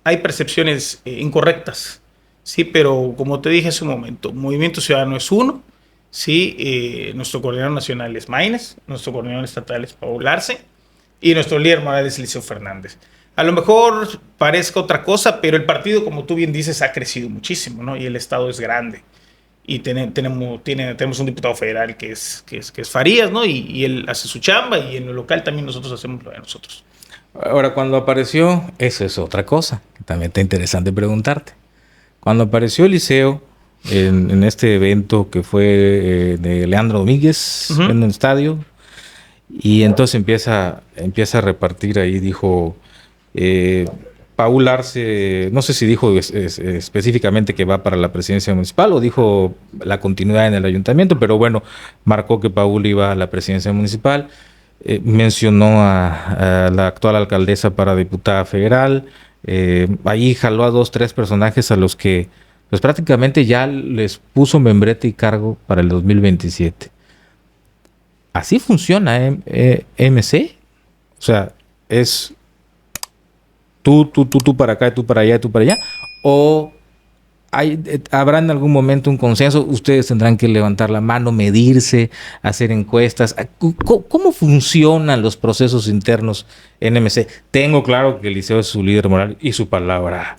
hay percepciones incorrectas, ¿sí? Pero como te dije hace un momento, Movimiento Ciudadano es uno, ¿sí? Nuestro coordinador nacional es Maínez, nuestro coordinador estatal es Paul Arce y nuestro líder moral es Eliseo Fernández. A lo mejor parezca otra cosa, pero el partido, como tú bien dices, ha crecido muchísimo, ¿no? Y el estado es grande. Y tenemos un diputado federal que es Farías, ¿no? Y él hace su chamba y en lo local también nosotros hacemos lo de nosotros. Ahora, cuando apareció, eso es otra cosa, que también está interesante preguntarte. Cuando apareció Eliseo en este evento que fue de Leandro Domínguez en el estadio, y entonces empieza a repartir ahí, dijo... Paul Arce, no sé si dijo específicamente que va para la presidencia municipal o dijo la continuidad en el ayuntamiento, pero bueno, marcó que Paul iba a la presidencia municipal, mencionó a la actual alcaldesa para diputada federal, ahí jaló a 2-3 personajes a los que pues prácticamente ya les puso membrete y cargo para el 2027. Así funciona MC, o sea, es... Tú para acá, tú para allá, tú para allá. ¿O habrá en algún momento un consenso? Ustedes tendrán que levantar la mano, medirse, hacer encuestas. ¿Cómo funcionan los procesos internos en MC? Tengo claro que Eliseo es su líder moral y su palabra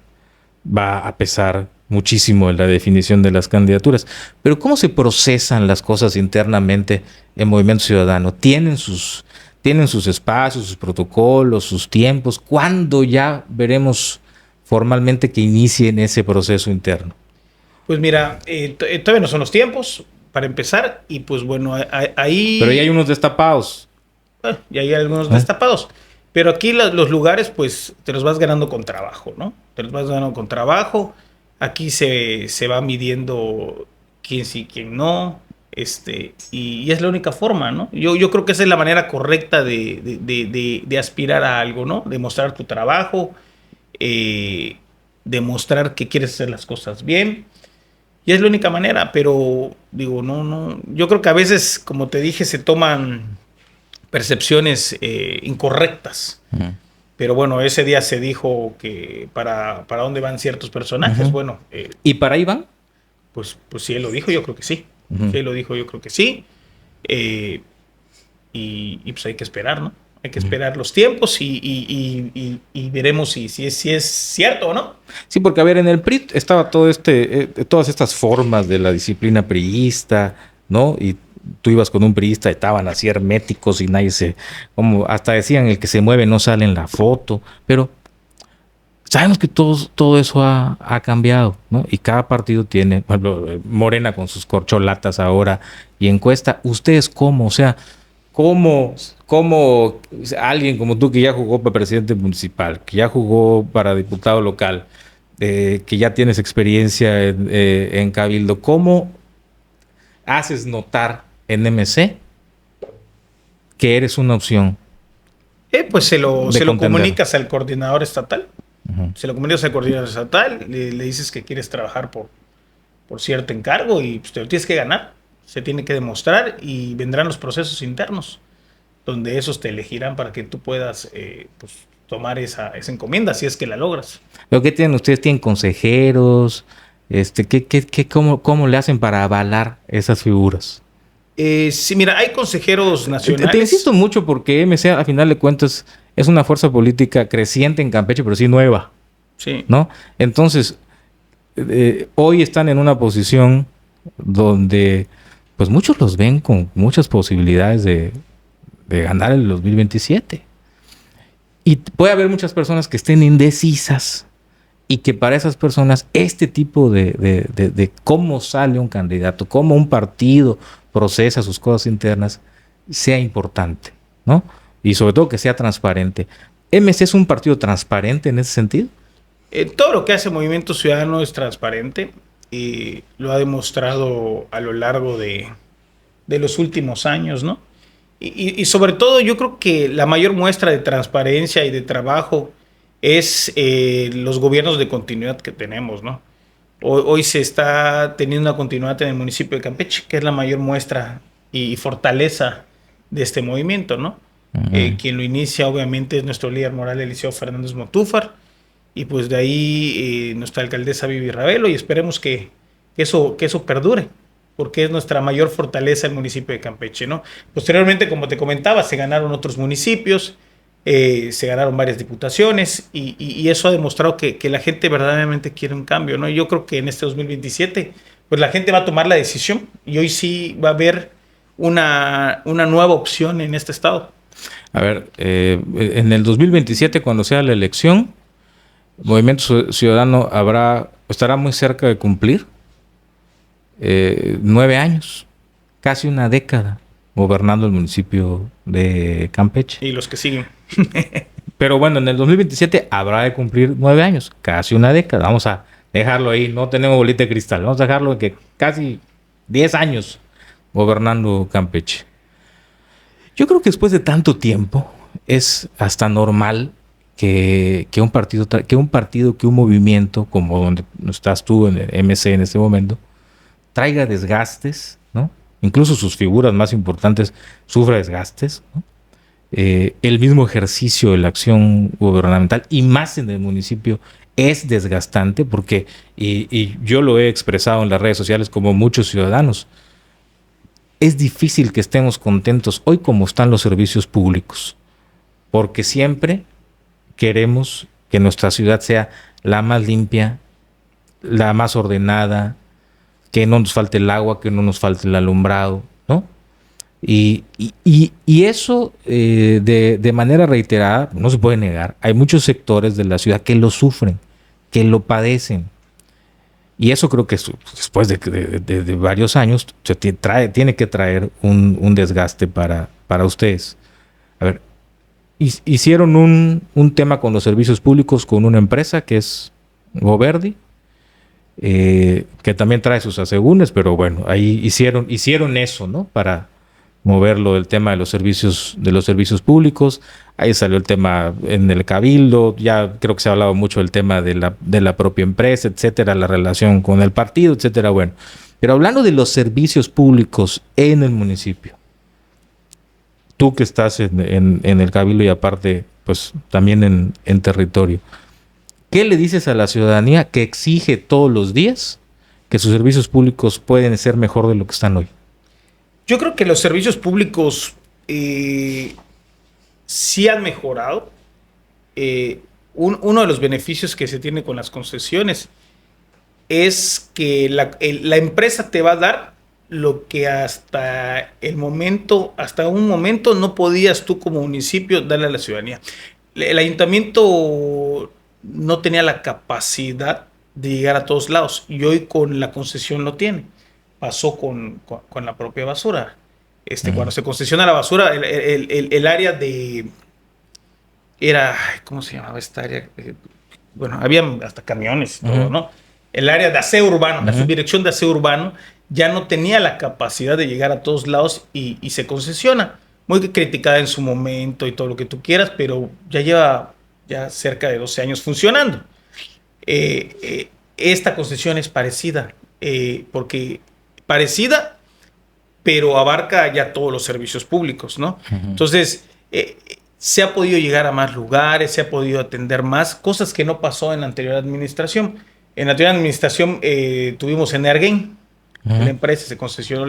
va a pesar muchísimo en la definición de las candidaturas. Pero ¿cómo se procesan las cosas internamente en Movimiento Ciudadano? ¿Tienen sus espacios, sus protocolos, sus tiempos? ¿Cuándo ya veremos formalmente que inicien ese proceso interno? Pues mira, todavía no son los tiempos para empezar y pues bueno, ahí... Pero ya hay unos destapados. Ya hay algunos destapados. Pero aquí los lugares pues te los vas ganando con trabajo, ¿no? Te los vas ganando con trabajo. Aquí se va midiendo quién sí, quién no. Y es la única forma, ¿no? Yo creo que esa es la manera correcta de aspirar a algo, ¿no? Demostrar tu trabajo, demostrar que quieres hacer las cosas bien. Y es la única manera, pero digo, no. Yo creo que a veces, como te dije, se toman percepciones incorrectas. Ujú. Pero bueno, ese día se dijo que para dónde van ciertos personajes. Ujú. Bueno, ¿Y para ahí van? pues si él lo dijo, yo creo que sí. Ujú. Si él lo dijo, yo creo que sí. Eh, y pues hay que esperar, ¿no? Hay que Ujú. esperar los tiempos y veremos si es cierto o no. Sí, porque a ver, en el PRI estaba todas estas formas de la disciplina priista, ¿no? Y tú ibas con un priista, estaban así herméticos y nadie como hasta decían, el que se mueve no sale en la foto, pero sabemos que todo eso ha cambiado, ¿no? Y cada partido tiene, por ejemplo, Morena con sus corcholatas ahora y encuesta. ¿Ustedes cómo? O sea, ¿cómo alguien como tú que ya jugó para presidente municipal, que ya jugó para diputado local, que ya tienes experiencia en Cabildo, cómo haces notar en MC que eres una opción Pues se de lo contender? comunicas al coordinador estatal. Ujú. Se lo comunicas al coordinador estatal, le dices que quieres trabajar por cierto encargo y pues te lo tienes que ganar. Se tiene que demostrar y vendrán los procesos internos, donde esos te elegirán para que tú puedas pues, tomar esa encomienda, si es que la logras. ¿Pero qué tienen ustedes? ¿Tienen consejeros? ¿Cómo le hacen para avalar esas figuras? Sí, mira, hay consejeros Te nacionales. insisto mucho porque MC, a final de cuentas, es una fuerza política creciente en Campeche, pero sí nueva, Sí. ¿no? Entonces, hoy están en una posición donde, pues muchos los ven con muchas posibilidades de ganar el 2027. Y puede haber muchas personas que estén indecisas y que para esas personas este tipo de cómo sale un candidato, cómo un partido procesa sus cosas internas, sea importante, ¿no? Y sobre todo que sea transparente. ¿MC es un partido transparente en ese sentido? Todo lo que hace Movimiento Ciudadano es transparente y lo ha demostrado a lo largo de los últimos años, ¿no? Y sobre todo yo creo que la mayor muestra de transparencia y de trabajo es los gobiernos de continuidad que tenemos, ¿no? Hoy se está teniendo una continuidad en el municipio de Campeche, que es la mayor muestra y fortaleza de este movimiento, ¿no? Quien lo inicia obviamente es nuestro líder moral, Eliseo Fernández Motúfar, y pues de ahí nuestra alcaldesa Vivi Ravelo, y esperemos que eso perdure, porque es nuestra mayor fortaleza el municipio de Campeche, ¿no? Posteriormente, como te comentaba, se ganaron otros municipios, se ganaron varias diputaciones y eso ha demostrado que la gente verdaderamente quiere un cambio, ¿no? Y yo creo que en este 2027, pues la gente va a tomar la decisión y hoy sí va a haber una nueva opción en este estado. A ver, en el 2027, cuando sea la elección, Movimiento Ciudadano estará muy cerca de cumplir 9 años, casi una década, gobernando el municipio de Campeche. Y los que siguen. Pero bueno, en el 2027 habrá de cumplir 9 años, casi una década. Vamos a dejarlo ahí, no tenemos bolita de cristal, vamos a dejarlo en que casi 10 años gobernando Campeche. Yo creo que después de tanto tiempo es hasta normal que un partido, que un movimiento, como donde estás tú en el MC en este momento, traiga desgastes, ¿no? Incluso sus figuras más importantes sufra desgastes, ¿no? El mismo ejercicio de la acción gubernamental y más en el municipio es desgastante porque, y yo lo he expresado en las redes sociales como muchos ciudadanos, es difícil que estemos contentos hoy como están los servicios públicos, porque siempre queremos que nuestra ciudad sea la más limpia, la más ordenada, que no nos falte el agua, que no nos falte el alumbrado, ¿no? Y eso de manera reiterada, no se puede negar, hay muchos sectores de la ciudad que lo sufren, que lo padecen. Y eso creo que después de varios años tiene que traer un desgaste para ustedes. A ver, hicieron un tema con los servicios públicos con una empresa que es Goverdi. que también trae sus asegúnes, pero bueno, ahí hicieron eso, ¿no? Para moverlo del tema de los servicios públicos. Ahí salió el tema en el cabildo, ya creo que se ha hablado mucho del tema de la propia empresa, etcétera, la relación con el partido, etcétera. Bueno, pero hablando de los servicios públicos en el municipio, tú que estás en el cabildo y aparte, pues también en territorio, ¿qué le dices a la ciudadanía que exige todos los días que sus servicios públicos pueden ser mejor de lo que están hoy? Yo creo que los servicios públicos sí han mejorado. Uno de los beneficios que se tiene con las concesiones es que la empresa te va a dar lo que hasta un momento no podías tú como municipio darle a la ciudadanía. El ayuntamiento no tenía la capacidad de llegar a todos lados y hoy con la concesión lo tiene. Pasó con la propia basura. Cuando se concesiona la basura, el área ¿cómo se llamaba esta área? Bueno, había hasta camiones y todo, ¿no? El área de aseo urbano, la subdirección de aseo urbano, ya no tenía la capacidad de llegar a todos lados y se concesiona. Muy criticada en su momento y todo lo que tú quieras, pero ya lleva cerca de 12 años funcionando. Esta concesión es parecida, pero abarca ya todos los servicios públicos, ¿no? Entonces, se ha podido llegar a más lugares, se ha podido atender más, cosas que no pasó en la anterior administración. En la anterior administración tuvimos Energen, la empresa se concesionó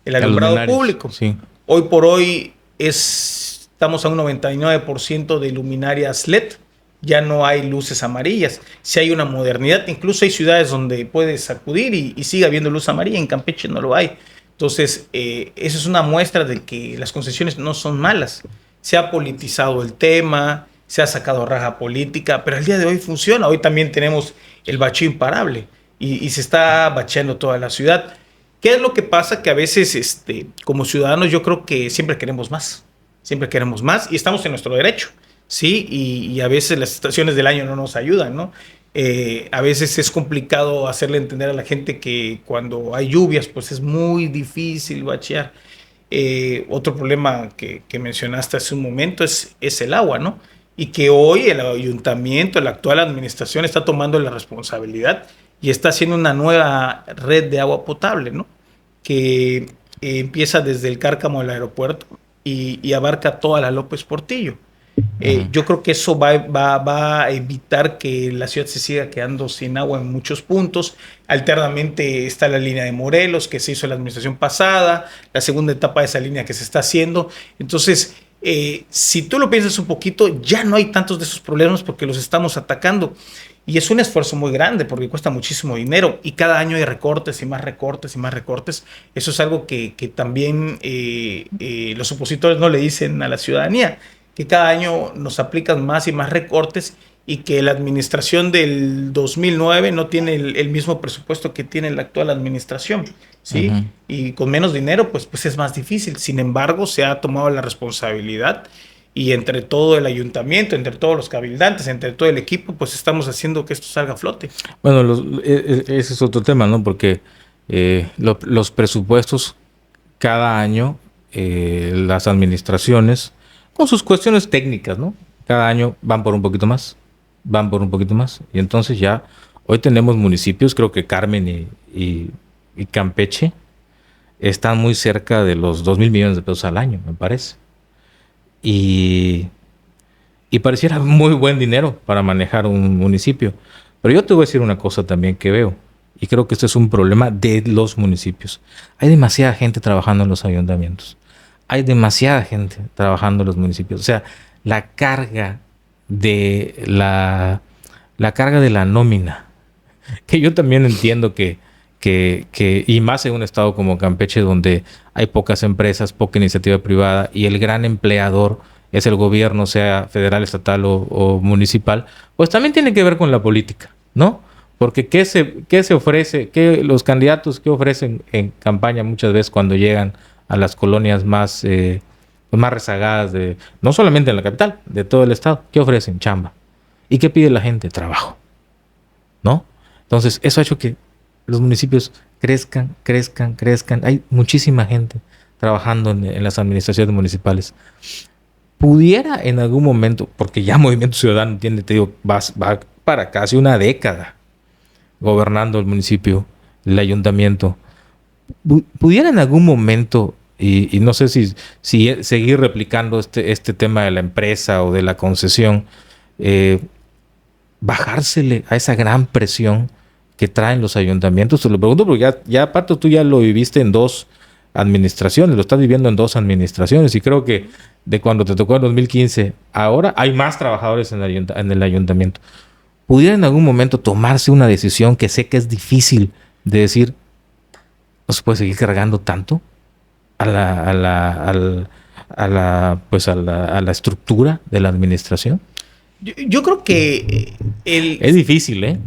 el alumbrado público. Sí. Hoy por hoy estamos a un 99% de luminarias LED, ya no hay luces amarillas, si hay una modernidad, incluso hay ciudades donde puedes acudir y sigue habiendo luz amarilla, en Campeche no lo hay. Entonces, eso es una muestra de que las concesiones no son malas. Se ha politizado el tema, se ha sacado raja política, pero al día de hoy funciona. Hoy también tenemos el bacheo imparable y se está bacheando toda la ciudad. ¿Qué es lo que pasa? Que a veces, como ciudadanos, yo creo que siempre queremos más y estamos en nuestro derecho, ¿sí? Y a veces las estaciones del año no nos ayudan, ¿no? A veces es complicado hacerle entender a la gente que cuando hay lluvias, pues es muy difícil bachear. Otro problema que mencionaste hace un momento es el agua, ¿no? Y que hoy el ayuntamiento, la actual administración está tomando la responsabilidad y está haciendo una nueva red de agua potable, ¿no? Que empieza desde el Cárcamo al aeropuerto y abarca toda la López Portillo. Yo creo que eso va a evitar que la ciudad se siga quedando sin agua en muchos puntos. Alternamente está la línea de Morelos que se hizo en la administración pasada, la segunda etapa de esa línea que se está haciendo. Entonces, si tú lo piensas un poquito, ya no hay tantos de esos problemas porque los estamos atacando. Y es un esfuerzo muy grande porque cuesta muchísimo dinero y cada año hay recortes y más recortes y más recortes. Eso es algo que también los opositores no le dicen a la ciudadanía, que cada año nos aplican más y más recortes y que la administración del 2009 no tiene el mismo presupuesto que tiene la actual administración, ¿sí? Y con menos dinero, pues es más difícil. Sin embargo, se ha tomado la responsabilidad y entre todo el ayuntamiento, entre todos los cabildantes, entre todo el equipo, pues estamos haciendo que esto salga a flote. Bueno, ese es otro tema, ¿no? Porque los presupuestos cada año, las administraciones, con sus cuestiones técnicas, ¿no? Cada año van por un poquito más. Y entonces ya, hoy tenemos municipios, creo que Carmen y Campeche, están muy cerca de los 2,000 millones de pesos al año, me parece. Y pareciera muy buen dinero para manejar un municipio. Pero yo te voy a decir una cosa también que veo, y creo que este es un problema de los municipios. Hay demasiada gente trabajando en los ayuntamientos. Hay demasiada gente trabajando en los municipios. O sea, la carga de la nómina, que yo también entiendo que y más en un estado como Campeche, donde hay pocas empresas, poca iniciativa privada, y el gran empleador es el gobierno, sea federal, estatal o municipal, pues también tiene que ver con la política, ¿no? Porque ¿qué se ofrece? Los candidatos qué ofrecen en campaña muchas veces cuando llegan a las colonias más rezagadas no solamente en la capital, de todo el estado? ¿Qué ofrecen? Chamba. ¿Y qué pide la gente? Trabajo, ¿no? Entonces, eso ha hecho que los municipios crezcan. Hay muchísima gente trabajando en las administraciones municipales. Pudiera en algún momento, porque ya Movimiento Ciudadano tiene, te digo, va para casi una década gobernando el municipio, el ayuntamiento, pudiera en algún momento, y no sé si seguir replicando este tema de la empresa o de la concesión, bajársele a esa gran presión que traen los ayuntamientos. Te lo pregunto porque ya aparte tú ya lo viviste en 2 administraciones, lo estás viviendo en 2 administraciones, y creo que de cuando te tocó en 2015, ahora hay más trabajadores en el ayuntamiento. ¿Pudiera en algún momento tomarse una decisión que sé que es difícil de decir, no se puede seguir cargando tanto a la estructura de la administración? Yo creo que es difícil,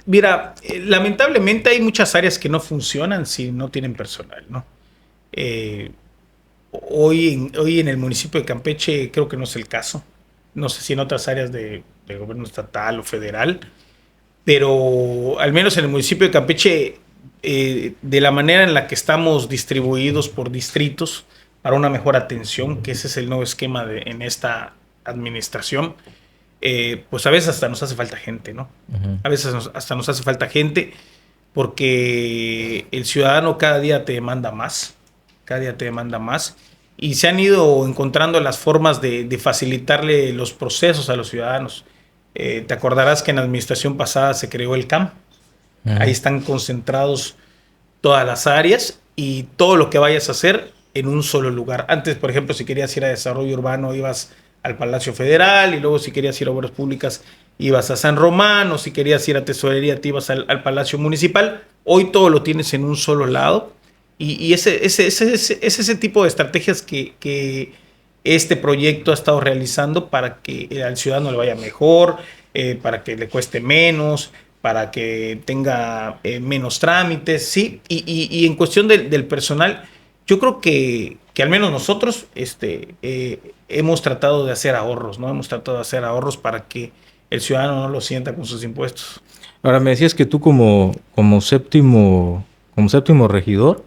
mira, lamentablemente hay muchas áreas que no funcionan si no tienen personal, ¿no? Hoy en el municipio de Campeche creo que no es el caso. No sé si en otras áreas de gobierno estatal o federal, pero al menos en el municipio de Campeche, de la manera en la que estamos distribuidos por distritos para una mejor atención, que ese es el nuevo esquema en esta administración, pues a veces hasta nos hace falta gente, ¿no? Uh-huh. A veces hasta nos hace falta gente porque el ciudadano cada día te demanda más, y se han ido encontrando las formas de facilitarle los procesos a los ciudadanos. Te acordarás que en la administración pasada se creó el CAM. Uh-huh. Ahí están concentrados todas las áreas y todo lo que vayas a hacer en un solo lugar. Antes, por ejemplo, si querías ir a desarrollo urbano, ibas al Palacio Federal, y luego si querías ir a obras públicas, ibas a San Román, o si querías ir a tesorería, te ibas al Palacio Municipal. Hoy todo lo tienes en un solo lado, y ese tipo de estrategias que este proyecto ha estado realizando para que al ciudadano le vaya mejor, para que le cueste menos, para que tenga menos trámites, ¿sí? Y en cuestión del personal, yo creo que al menos nosotros hemos tratado de hacer ahorros, ¿no? Hemos tratado de hacer ahorros para que el ciudadano no lo sienta con sus impuestos. Ahora, me decías que tú como séptimo regidor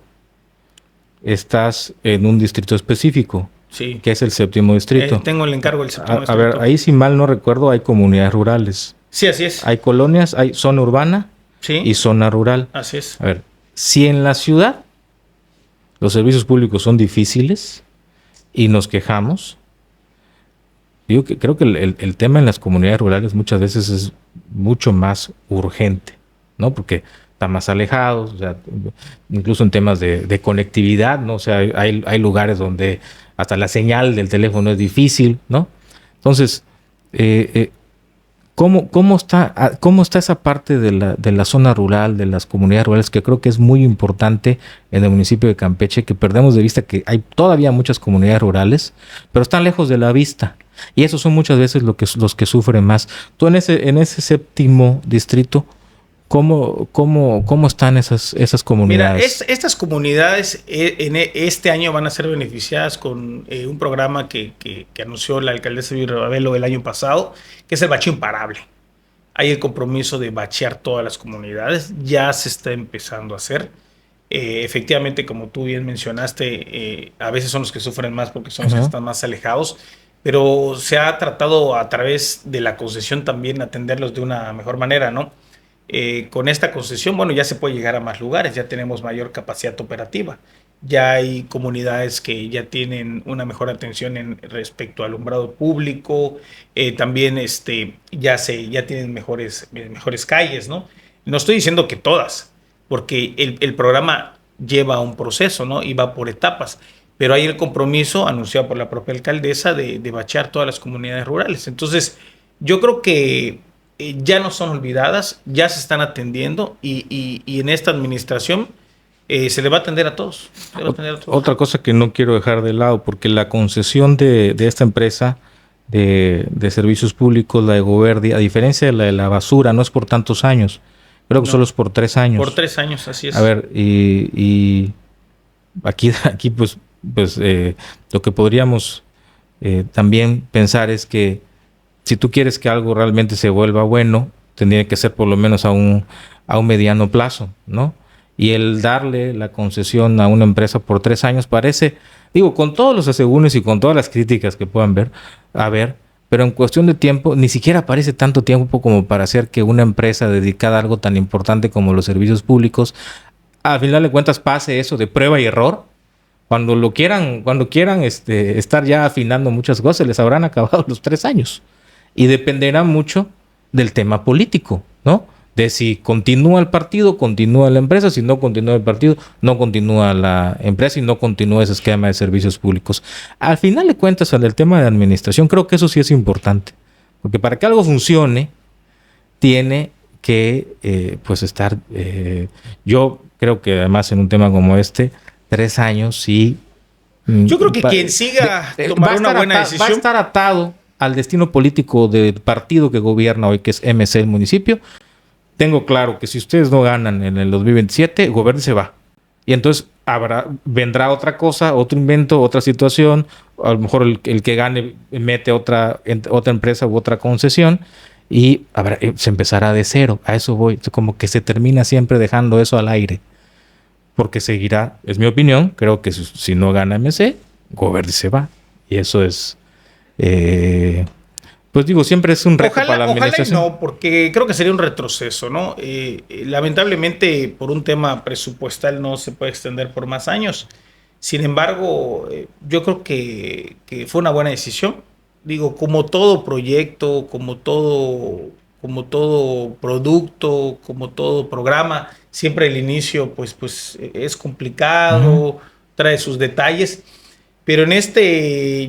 estás en un distrito específico. Sí. Que es el 7º distrito. Tengo el encargo del 7º distrito. A ver, ahí si mal no recuerdo hay comunidades rurales. Sí, así es. Hay colonias, hay zona urbana, sí, y zona rural. Así es. A ver, si en la ciudad los servicios públicos son difíciles y nos quejamos, yo creo que el tema en las comunidades rurales muchas veces es mucho más urgente, ¿no? Porque están más alejados, o sea, incluso en temas de conectividad, ¿no? O sea, hay lugares donde hasta la señal del teléfono es difícil, ¿no? Entonces, ¿cómo está esa parte de la zona rural, de las comunidades rurales, que creo que es muy importante en el municipio de Campeche, que perdemos de vista que hay todavía muchas comunidades rurales, pero están lejos de la vista? Y esos son muchas veces los que sufren más. Tú en ese 7º distrito, ¿cómo están esas comunidades? Mira, estas comunidades en este año van a ser beneficiadas con un programa que anunció la alcaldesa Virabelo el año pasado, que es el bacheo imparable. Hay el compromiso de bachear todas las comunidades, ya se está empezando a hacer. Efectivamente, como tú bien mencionaste, a veces son los que sufren más porque son los que están más alejados, pero se ha tratado a través de la concesión también atenderlos de una mejor manera, ¿no? Con esta concesión, bueno, ya se puede llegar a más lugares, ya tenemos mayor capacidad operativa, ya hay comunidades que ya tienen una mejor atención respecto al alumbrado público, también ya tienen mejores calles, ¿no? No estoy diciendo que todas, porque el programa lleva un proceso, ¿no? Y va por etapas, pero hay el compromiso anunciado por la propia alcaldesa de bachear todas las comunidades rurales. Entonces, yo creo que ya no son olvidadas, ya se están atendiendo, y en esta administración se le va a atender a todos. Otra cosa que no quiero dejar de lado, porque la concesión de esta empresa de servicios públicos, la de Goberdi, a diferencia de la de la basura, no es por tantos años. Creo que solo es por 3 años. Por 3 años, así es. A ver, y aquí pues lo que podríamos también pensar es que si tú quieres que algo realmente se vuelva bueno, tendría que ser por lo menos a a un mediano plazo, ¿no? Y el darle la concesión a una empresa por 3 años parece, digo, con todos los asegúnes y con todas las críticas que puedan haber, pero en cuestión de tiempo, ni siquiera parece tanto tiempo como para hacer que una empresa dedicada a algo tan importante como los servicios públicos, al final de cuentas pase eso de prueba y error. Cuando quieran estar ya afinando muchas cosas, les habrán acabado los 3 años. Y dependerá mucho del tema político, ¿no? De si continúa el partido, continúa la empresa; si no continúa el partido, no continúa la empresa y no continúa ese esquema de servicios públicos. Al final de cuentas, en el tema de administración, creo que eso sí es importante. Porque para que algo funcione, tiene que pues estar... yo creo que además en un tema como este, 3 años sí... Yo creo que quien siga tomar una buena decisión... Va a estar atado al destino político del partido que gobierna hoy, que es MC el municipio. Tengo claro que si ustedes no ganan en el 2027, el gobierno se va. Y entonces vendrá otra cosa, otro invento, otra situación. A lo mejor el que gane mete otra empresa u otra concesión y se empezará de cero. A eso voy. Como que se termina siempre dejando eso al aire. Porque seguirá, es mi opinión, creo que si no gana MC, gobierno se va. Y eso es... pues digo, siempre es un reto para la administración. Ojalá y no, porque creo que sería un retroceso, ¿no? Lamentablemente, por un tema presupuestal no se puede extender por más años. Sin embargo, yo creo que fue una buena decisión. Digo, como todo proyecto, como todo producto, como todo programa, siempre el inicio pues es complicado, trae sus detalles. Pero en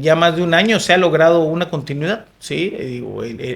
ya más de un año se ha logrado una continuidad, ¿sí?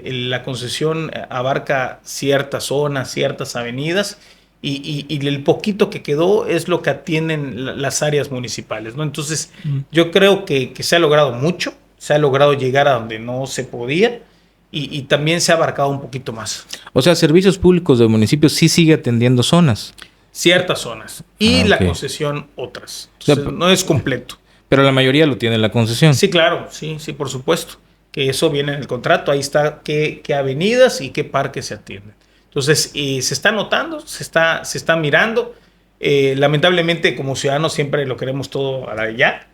La concesión abarca ciertas zonas, ciertas avenidas, y el poquito que quedó es lo que atienden las áreas municipales, ¿no? Entonces, yo creo que se ha logrado mucho, se ha logrado llegar a donde no se podía, y también se ha abarcado un poquito más. O sea, servicios públicos del municipio sí sigue atendiendo zonas. Ciertas zonas, y la concesión otras. Entonces, no es completo. Pero la mayoría lo tiene la concesión. Sí, claro, sí, por supuesto. Que eso viene en el contrato. Ahí está qué avenidas y qué parques se atienden. Entonces, se está notando, se está mirando. Lamentablemente, como ciudadanos, siempre lo queremos todo a la de ya.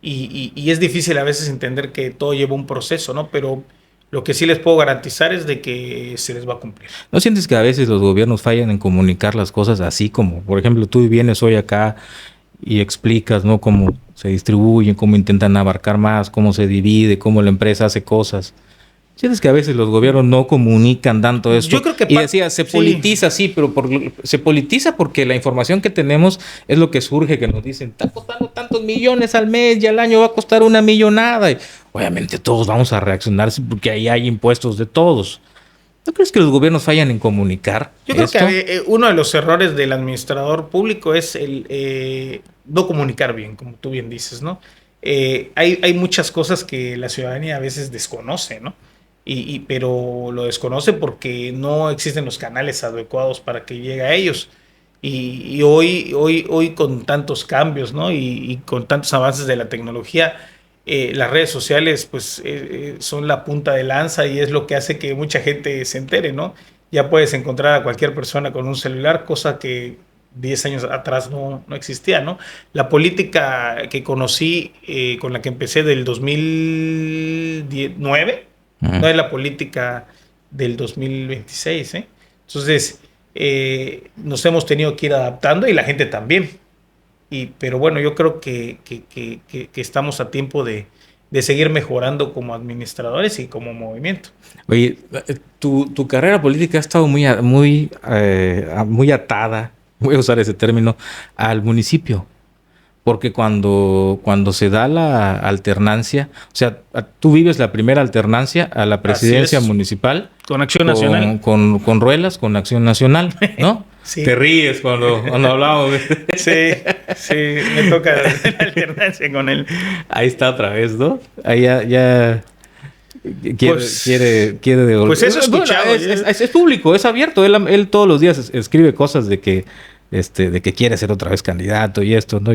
Y es difícil a veces entender que todo lleva un proceso, ¿no? Pero lo que sí les puedo garantizar es de que se les va a cumplir. ¿No sientes que a veces los gobiernos fallan en comunicar las cosas así como, por ejemplo, tú vienes hoy acá y explicas, ¿no?, cómo se distribuyen, cómo intentan abarcar más, cómo se divide, cómo la empresa hace cosas? ¿Sientes que a veces los gobiernos no comunican tanto esto? Yo creo que... Y decía, se politiza, sí, pero se politiza porque la información que tenemos es lo que surge, que nos dicen, está costando tantos millones al mes y al año va a costar una millonada. Y obviamente todos vamos a reaccionar porque ahí hay impuestos de todos. ¿No crees que los gobiernos fallan en comunicar? Yo creo que uno de los errores del administrador público es el no comunicar bien, como tú bien dices, ¿no? Hay muchas cosas que la ciudadanía a veces desconoce, ¿no? Pero lo desconoce porque no existen los canales adecuados para que llegue a ellos. Y hoy con tantos cambios, ¿no? Y con tantos avances de la tecnología, las redes sociales pues son la punta de lanza y es lo que hace que mucha gente se entere, ¿no? Ya puedes encontrar a cualquier persona con un celular, cosa que 10 años atrás no existía, ¿no? La política que conocí, con la que empecé del 2009, no es la política del 2026, ¿eh? Entonces, nos hemos tenido que ir adaptando y la gente también. Pero bueno, yo creo que estamos a tiempo de seguir mejorando como administradores y como movimiento. Oye, tu carrera política ha estado muy atada, voy a usar ese término, al municipio. Porque cuando se da la alternancia, o sea, tú vives la primera alternancia a la presidencia municipal. Con Acción Nacional. Con Ruelas, con Acción Nacional, ¿no? Sí. Te ríes cuando hablamos. Sí, me toca la alternancia con él. Ahí está otra vez, ¿no? Ahí ya quiere devolver. Pues eso he escuchado. Es público, es abierto. Él todos los días escribe cosas de que quiere ser otra vez candidato y esto, ¿no?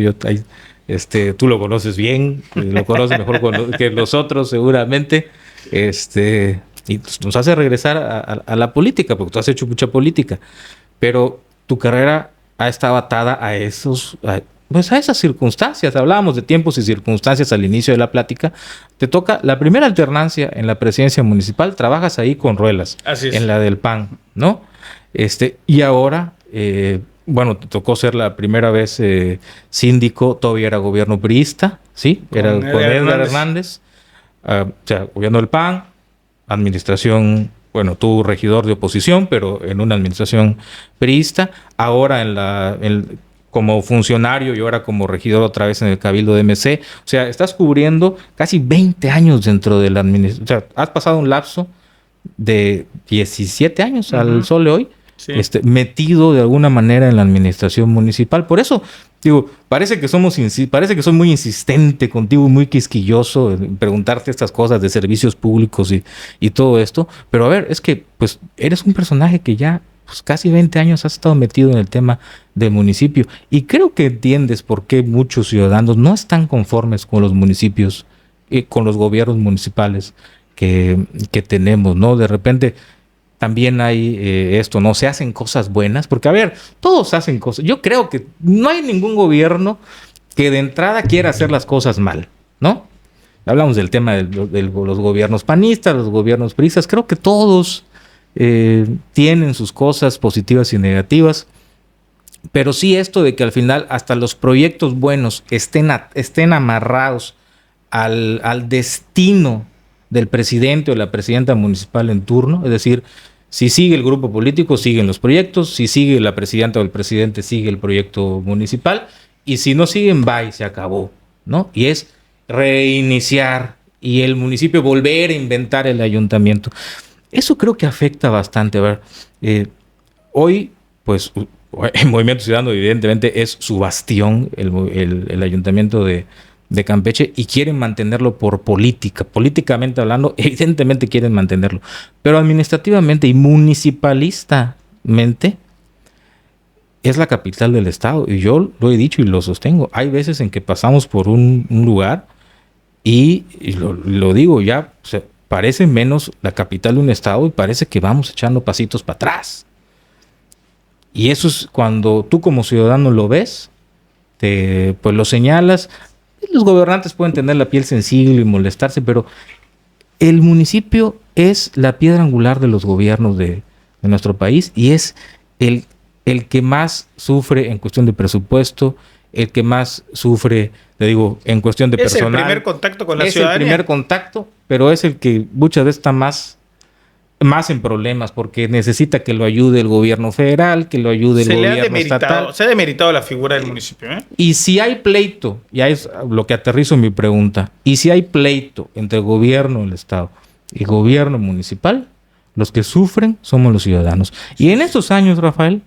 Tú lo conoces bien, lo conoces mejor que nosotros seguramente, y nos hace regresar a la política, porque tú has hecho mucha política. pero tu carrera ha estado atada a pues a esas circunstancias. Hablábamos de tiempos y circunstancias al inicio de la plática. Te toca la primera alternancia en la presidencia municipal, trabajas ahí con Ruelas, Así es. en la del PAN, ¿no? Y ahora, bueno, te tocó ser la primera vez síndico, todavía era gobierno priista, ¿sí? Era con Edgar Hernández. O sea, gobierno del PAN, administración, bueno, tú regidor de oposición, pero en una administración priista. Ahora como funcionario y ahora como regidor otra vez en el Cabildo de MC. O sea, estás cubriendo casi 20 años dentro de la administración. O sea, has pasado un lapso de 17 años al sol de hoy, sí, metido de alguna manera en la administración municipal. Por eso, digo, parece que soy muy insistente contigo, muy quisquilloso en preguntarte estas cosas de servicios públicos y todo esto. Pero a ver, es que pues eres un personaje que ya pues, casi 20 años has estado metido en el tema del municipio. Y creo que entiendes por qué muchos ciudadanos no están conformes con los municipios, con los gobiernos municipales que tenemos, ¿no? De repente también hay esto, ¿no? Se hacen cosas buenas, porque a ver, todos hacen cosas. Yo creo que no hay ningún gobierno que de entrada quiera hacer las cosas mal, ¿no? Hablamos del tema de los gobiernos panistas, los gobiernos priistas. Creo que todos tienen sus cosas positivas y negativas, pero sí esto de que al final hasta los proyectos buenos estén amarrados al destino del presidente o la presidenta municipal en turno, es decir, si sigue el grupo político, siguen los proyectos, si sigue la presidenta o el presidente, sigue el proyecto municipal, y si no siguen, va y se acabó, ¿no? Y es reiniciar y el municipio volver a inventar el ayuntamiento. Eso creo que afecta bastante. A ver, hoy, pues, el Movimiento Ciudadano evidentemente es su bastión, el ayuntamiento de Campeche, y quieren mantenerlo por políticamente hablando, evidentemente quieren mantenerlo, pero administrativamente y municipalistamente es la capital del estado, y yo lo he dicho y lo sostengo. Hay veces en que pasamos por un lugar y lo digo ya, o sea, parece menos la capital de un estado y parece que vamos echando pasitos para atrás. Y eso es cuando tú como ciudadano lo ves, pues lo señalas. Los gobernantes pueden tener la piel sensible y molestarse, pero el municipio es la piedra angular de los gobiernos de nuestro país y es el que más sufre en cuestión de presupuesto, el que más sufre, te digo, en cuestión de personal. Es el primer contacto con la ciudadanía. Es el primer contacto, pero es el que muchas veces está más en problemas porque necesita que lo ayude el gobierno federal, que lo ayude el gobierno estatal. Se ha demeritado la figura del municipio, ¿eh? Y si hay pleito, ya es lo que aterrizo en mi pregunta, y si hay pleito entre el gobierno del estado y gobierno municipal, los que sufren somos los ciudadanos. Y en estos años, Rafael,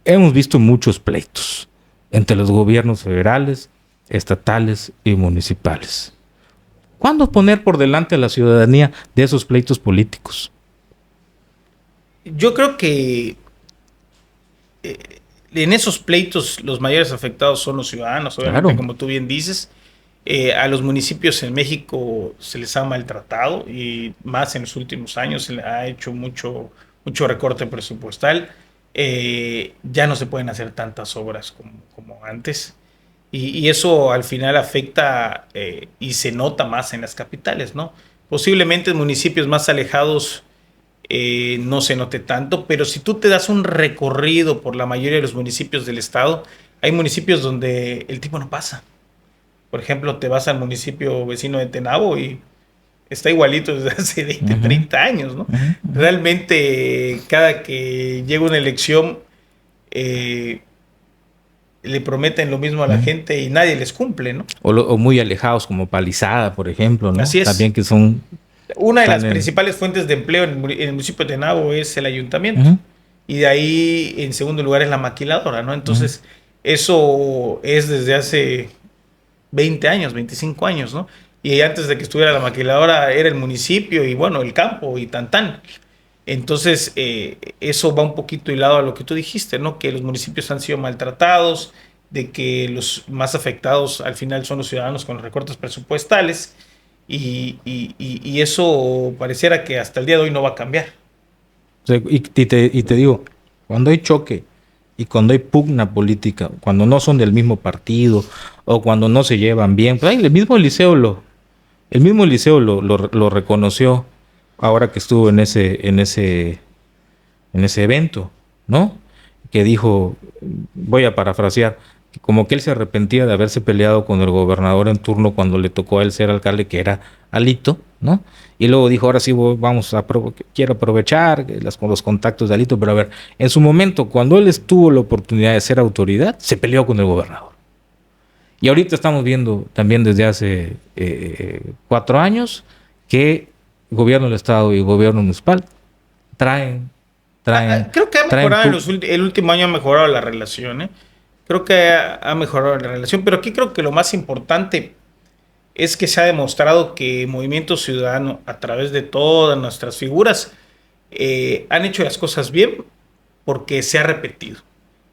hemos visto muchos pleitos entre los gobiernos federales, estatales y municipales. ¿Cuándo poner por delante a la ciudadanía de esos pleitos políticos? Yo creo que en esos pleitos los mayores afectados son los ciudadanos, obviamente, claro, como tú bien dices. A los municipios en México se les ha maltratado y más en los últimos años se le ha hecho mucho recorte presupuestal. Ya no se pueden hacer tantas obras como antes. Y eso al final afecta y se nota más en las capitales, ¿no? Posiblemente en municipios más alejados no se note tanto, pero si tú te das un recorrido por la mayoría de los municipios del estado, hay municipios donde el tipo no pasa. Por ejemplo, te vas al municipio vecino de Tenabo y está igualito desde hace 20, 30 años, ¿no? Realmente cada que llega una elección le prometen lo mismo a la gente y nadie les cumple, ¿no? O muy alejados, como Palizada, por ejemplo, ¿no? Así es. También que son... Una de las principales fuentes de empleo en el municipio de Tenabo es el ayuntamiento. Y de ahí, en segundo lugar, es la maquiladora, ¿no? Entonces, eso es desde hace 20 años, 25 años, ¿no? Y antes de que estuviera la maquiladora era el municipio y, bueno, el campo y tan. Entonces, eso va un poquito hilado a lo que tú dijiste, ¿no? Que los municipios han sido maltratados, de que los más afectados al final son los ciudadanos con los recortes presupuestales y eso pareciera que hasta el día de hoy no va a cambiar. O sea, y te digo, cuando hay choque y cuando hay pugna política, cuando no son del mismo partido o cuando no se llevan bien, pues, ay, el mismo Eliseo lo reconoció ahora que estuvo en ese evento, ¿no? Que dijo, voy a parafrasear, que como que él se arrepentía de haberse peleado con el gobernador en turno cuando le tocó a él ser alcalde, que era Alito, ¿no? Y luego dijo, ahora sí quiero aprovechar los contactos de Alito, pero a ver, en su momento, cuando él tuvo la oportunidad de ser autoridad, se peleó con el gobernador. Y ahorita estamos viendo también desde hace 4 años que el gobierno del Estado y el gobierno municipal traen Creo que ha mejorado el último año ha mejorado la relación, ¿eh? Creo que ha mejorado la relación, pero aquí creo que lo más importante es que se ha demostrado que Movimiento Ciudadano, a través de todas nuestras figuras, han hecho las cosas bien porque se ha repetido.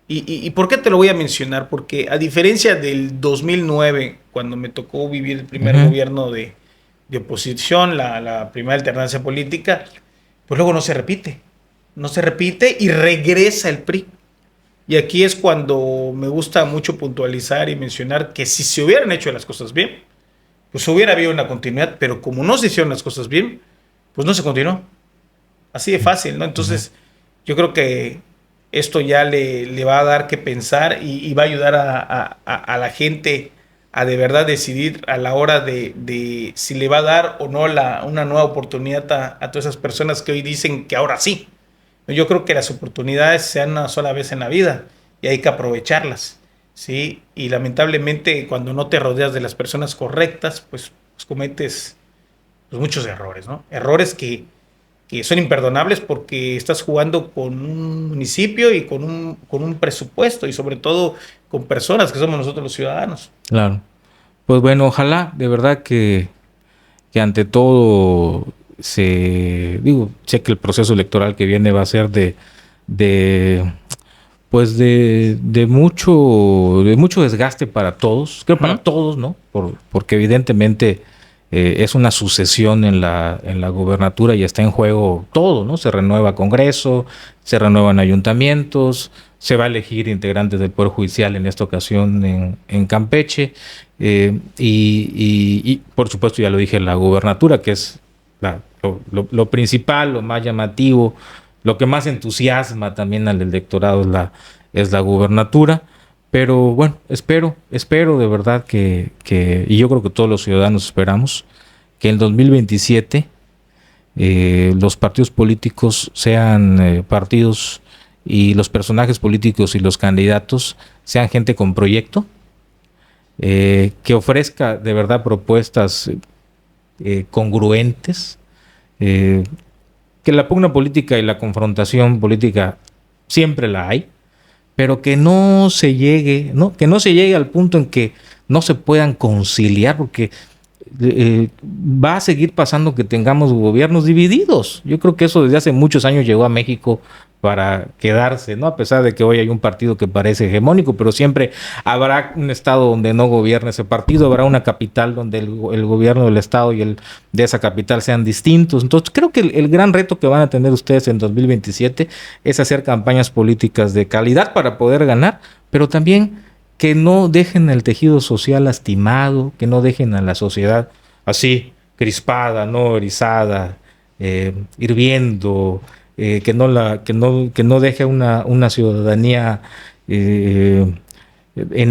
¿Y por qué te lo voy a mencionar? Porque a diferencia del 2009, cuando me tocó vivir el primer gobierno de oposición, la primera alternancia política, pues luego no se repite. No se repite y regresa el PRI. Y aquí es cuando me gusta mucho puntualizar y mencionar que si se hubieran hecho las cosas bien, pues hubiera habido una continuidad, pero como no se hicieron las cosas bien, pues no se continuó. Así de fácil, ¿no? Entonces, yo creo que esto ya le va a dar que pensar y va a ayudar a la gente a de verdad decidir a la hora de si le va a dar o no una nueva oportunidad a todas esas personas que hoy dicen que ahora sí. Yo creo que las oportunidades se dan una sola vez en la vida y hay que aprovecharlas, ¿sí? Y lamentablemente cuando no te rodeas de las personas correctas, pues cometes pues, muchos errores, ¿no? Errores que son imperdonables porque estás jugando con un municipio y con un presupuesto y sobre todo con personas que somos nosotros los ciudadanos. Claro. Pues bueno, ojalá de verdad que ante todo sé que el proceso electoral que viene va a ser pues de mucho desgaste para todos, creo para todos, ¿no? Porque evidentemente es una sucesión en la gobernatura y está en juego todo, ¿no? Se renueva Congreso, se renuevan ayuntamientos, se va a elegir integrantes del Poder Judicial en esta ocasión en Campeche, y por supuesto ya lo dije, la gobernatura, que es lo principal, lo más llamativo, lo que más entusiasma también al electorado es la gubernatura. Pero bueno, espero de verdad y yo creo que todos los ciudadanos esperamos, que en 2027 los partidos políticos sean partidos y los personajes políticos y los candidatos sean gente con proyecto, que ofrezca de verdad propuestas congruentes, que la pugna política y la confrontación política siempre la hay, pero que no se llegue, ¿no? Que no se llegue al punto en que no se puedan conciliar, porque va a seguir pasando que tengamos gobiernos divididos. Yo creo que eso desde hace muchos años llegó a México para quedarse, ¿no? A pesar de que hoy hay un partido que parece hegemónico, pero siempre habrá un estado donde no gobierne ese partido, habrá una capital donde el gobierno del estado y el de esa capital sean distintos. Entonces creo que el gran reto que van a tener ustedes en 2027 es hacer campañas políticas de calidad para poder ganar, pero también que no dejen el tejido social lastimado, que no dejen a la sociedad así crispada, no erizada, hirviendo, que no deje una ciudadanía en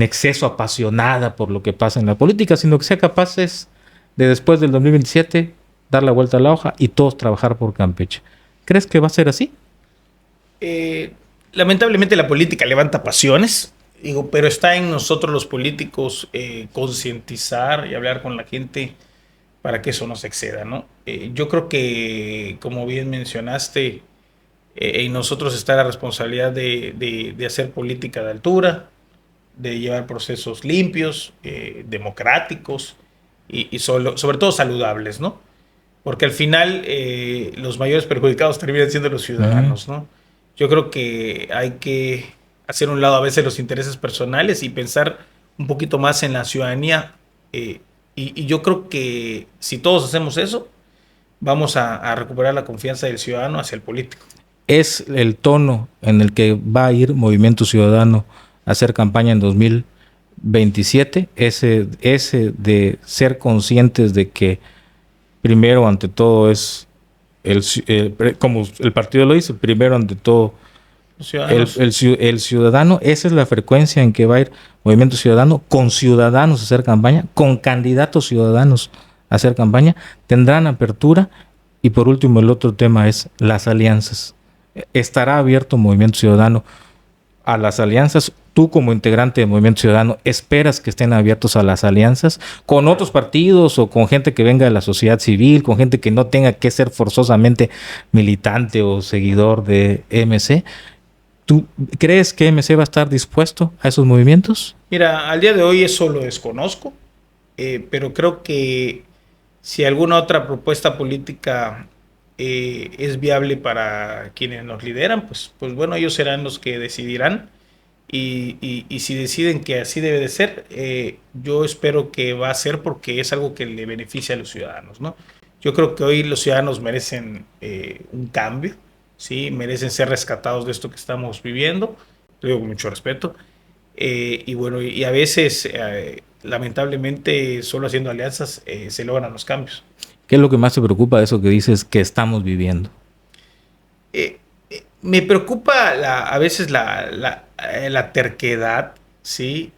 exceso apasionada por lo que pasa en la política, sino que sea capaces de después del 2027 dar la vuelta a la hoja y todos trabajar por Campeche. ¿Crees que va a ser así? Lamentablemente la política levanta pasiones, digo, pero está en nosotros los políticos concientizar y hablar con la gente para que eso no se exceda, ¿no? Yo creo que, como bien mencionaste, en nosotros está la responsabilidad de hacer política de altura, de llevar procesos limpios, democráticos y sobre todo saludables, ¿no? Porque al final los mayores perjudicados terminan siendo los ciudadanos, ¿no? Yo creo que hay que hacer un lado a veces los intereses personales y pensar un poquito más en la ciudadanía. Y yo creo que si todos hacemos eso, vamos a recuperar la confianza del ciudadano hacia el político. es el tono en el que va a ir Movimiento Ciudadano a hacer campaña en 2027, ese de ser conscientes de que primero ante todo es como el partido lo dice, primero ante todo el ciudadano. Esa es la frecuencia en que va a ir Movimiento Ciudadano, con ciudadanos a hacer campaña, con candidatos ciudadanos a hacer campaña, tendrán apertura. Y por último, el otro tema es las alianzas. ¿Estará abierto Movimiento Ciudadano a las alianzas? Tú, como integrante de Movimiento Ciudadano, ¿esperas que estén abiertos a las alianzas con otros partidos o con gente que venga de la sociedad civil, con gente que no tenga que ser forzosamente militante o seguidor de MC? ¿Tú crees que MC va a estar dispuesto a esos movimientos? Mira, al día de hoy eso lo desconozco, pero creo que si alguna otra propuesta política es viable para quienes nos lideran, pues bueno, ellos serán los que decidirán. Y si deciden que así debe de ser, yo espero que va a ser porque es algo que le beneficia a los ciudadanos, ¿no? Yo creo que hoy los ciudadanos merecen un cambio, ¿sí? Merecen ser rescatados de esto que estamos viviendo, lo digo con mucho respeto. Y bueno, y a veces, lamentablemente, solo haciendo alianzas se logran los cambios. ¿Qué es lo que más te preocupa de eso que dices que estamos viviendo? Me preocupa a veces la terquedad, ¿sí?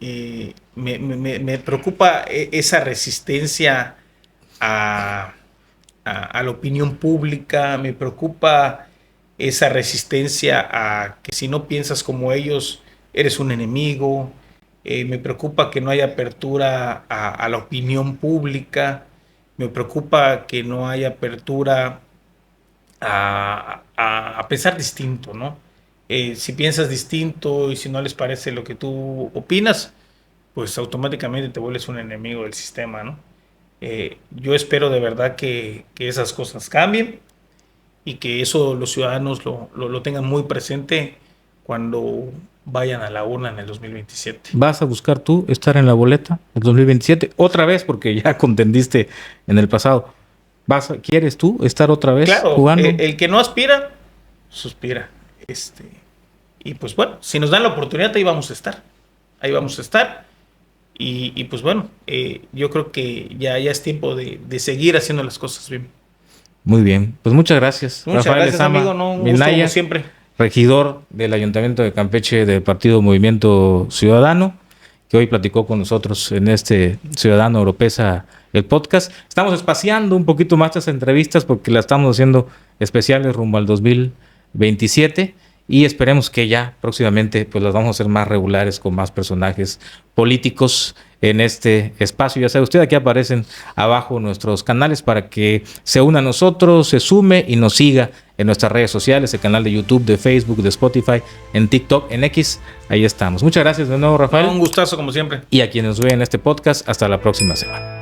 Me preocupa esa resistencia a la opinión pública, me preocupa esa resistencia a que si no piensas como ellos, eres un enemigo, me preocupa que no haya apertura a la opinión pública, me preocupa que no haya apertura a pensar distinto, ¿no? Si piensas distinto y si no les parece lo que tú opinas, pues automáticamente te vuelves un enemigo del sistema, ¿no? Yo espero de verdad que esas cosas cambien y que eso los ciudadanos lo tengan muy presente cuando vayan a la urna en el 2027. ¿Vas a buscar tú estar en la boleta en el 2027? Otra vez, porque ya contendiste en el pasado. ¿Quieres tú estar otra vez jugando? El que no aspira, suspira. Y pues bueno, si nos dan la oportunidad, ahí vamos a estar. Ahí vamos a estar. Y pues bueno, yo creo que ya es tiempo de seguir haciendo las cosas bien. Muy bien. Pues muchas gracias. Muchas Rafael gracias, Lezama, amigo. No, un Minaya, gusto como siempre. Regidor del Ayuntamiento de Campeche del Partido Movimiento Ciudadano, que hoy platicó con nosotros en este Ciudadano Oropesa, el podcast. Estamos espaciando un poquito más estas entrevistas porque las estamos haciendo especiales rumbo al 2027 y esperemos que ya próximamente pues las vamos a hacer más regulares con más personajes políticos en este espacio. Ya sabe usted, aquí aparecen abajo nuestros canales para que se una a nosotros, se sume y nos siga en nuestras redes sociales, el canal de YouTube, de Facebook, de Spotify, en TikTok, en X. Ahí estamos. Muchas gracias de nuevo, Rafael. Un gustazo como siempre. Y a quienes nos ven en este podcast, hasta la próxima semana.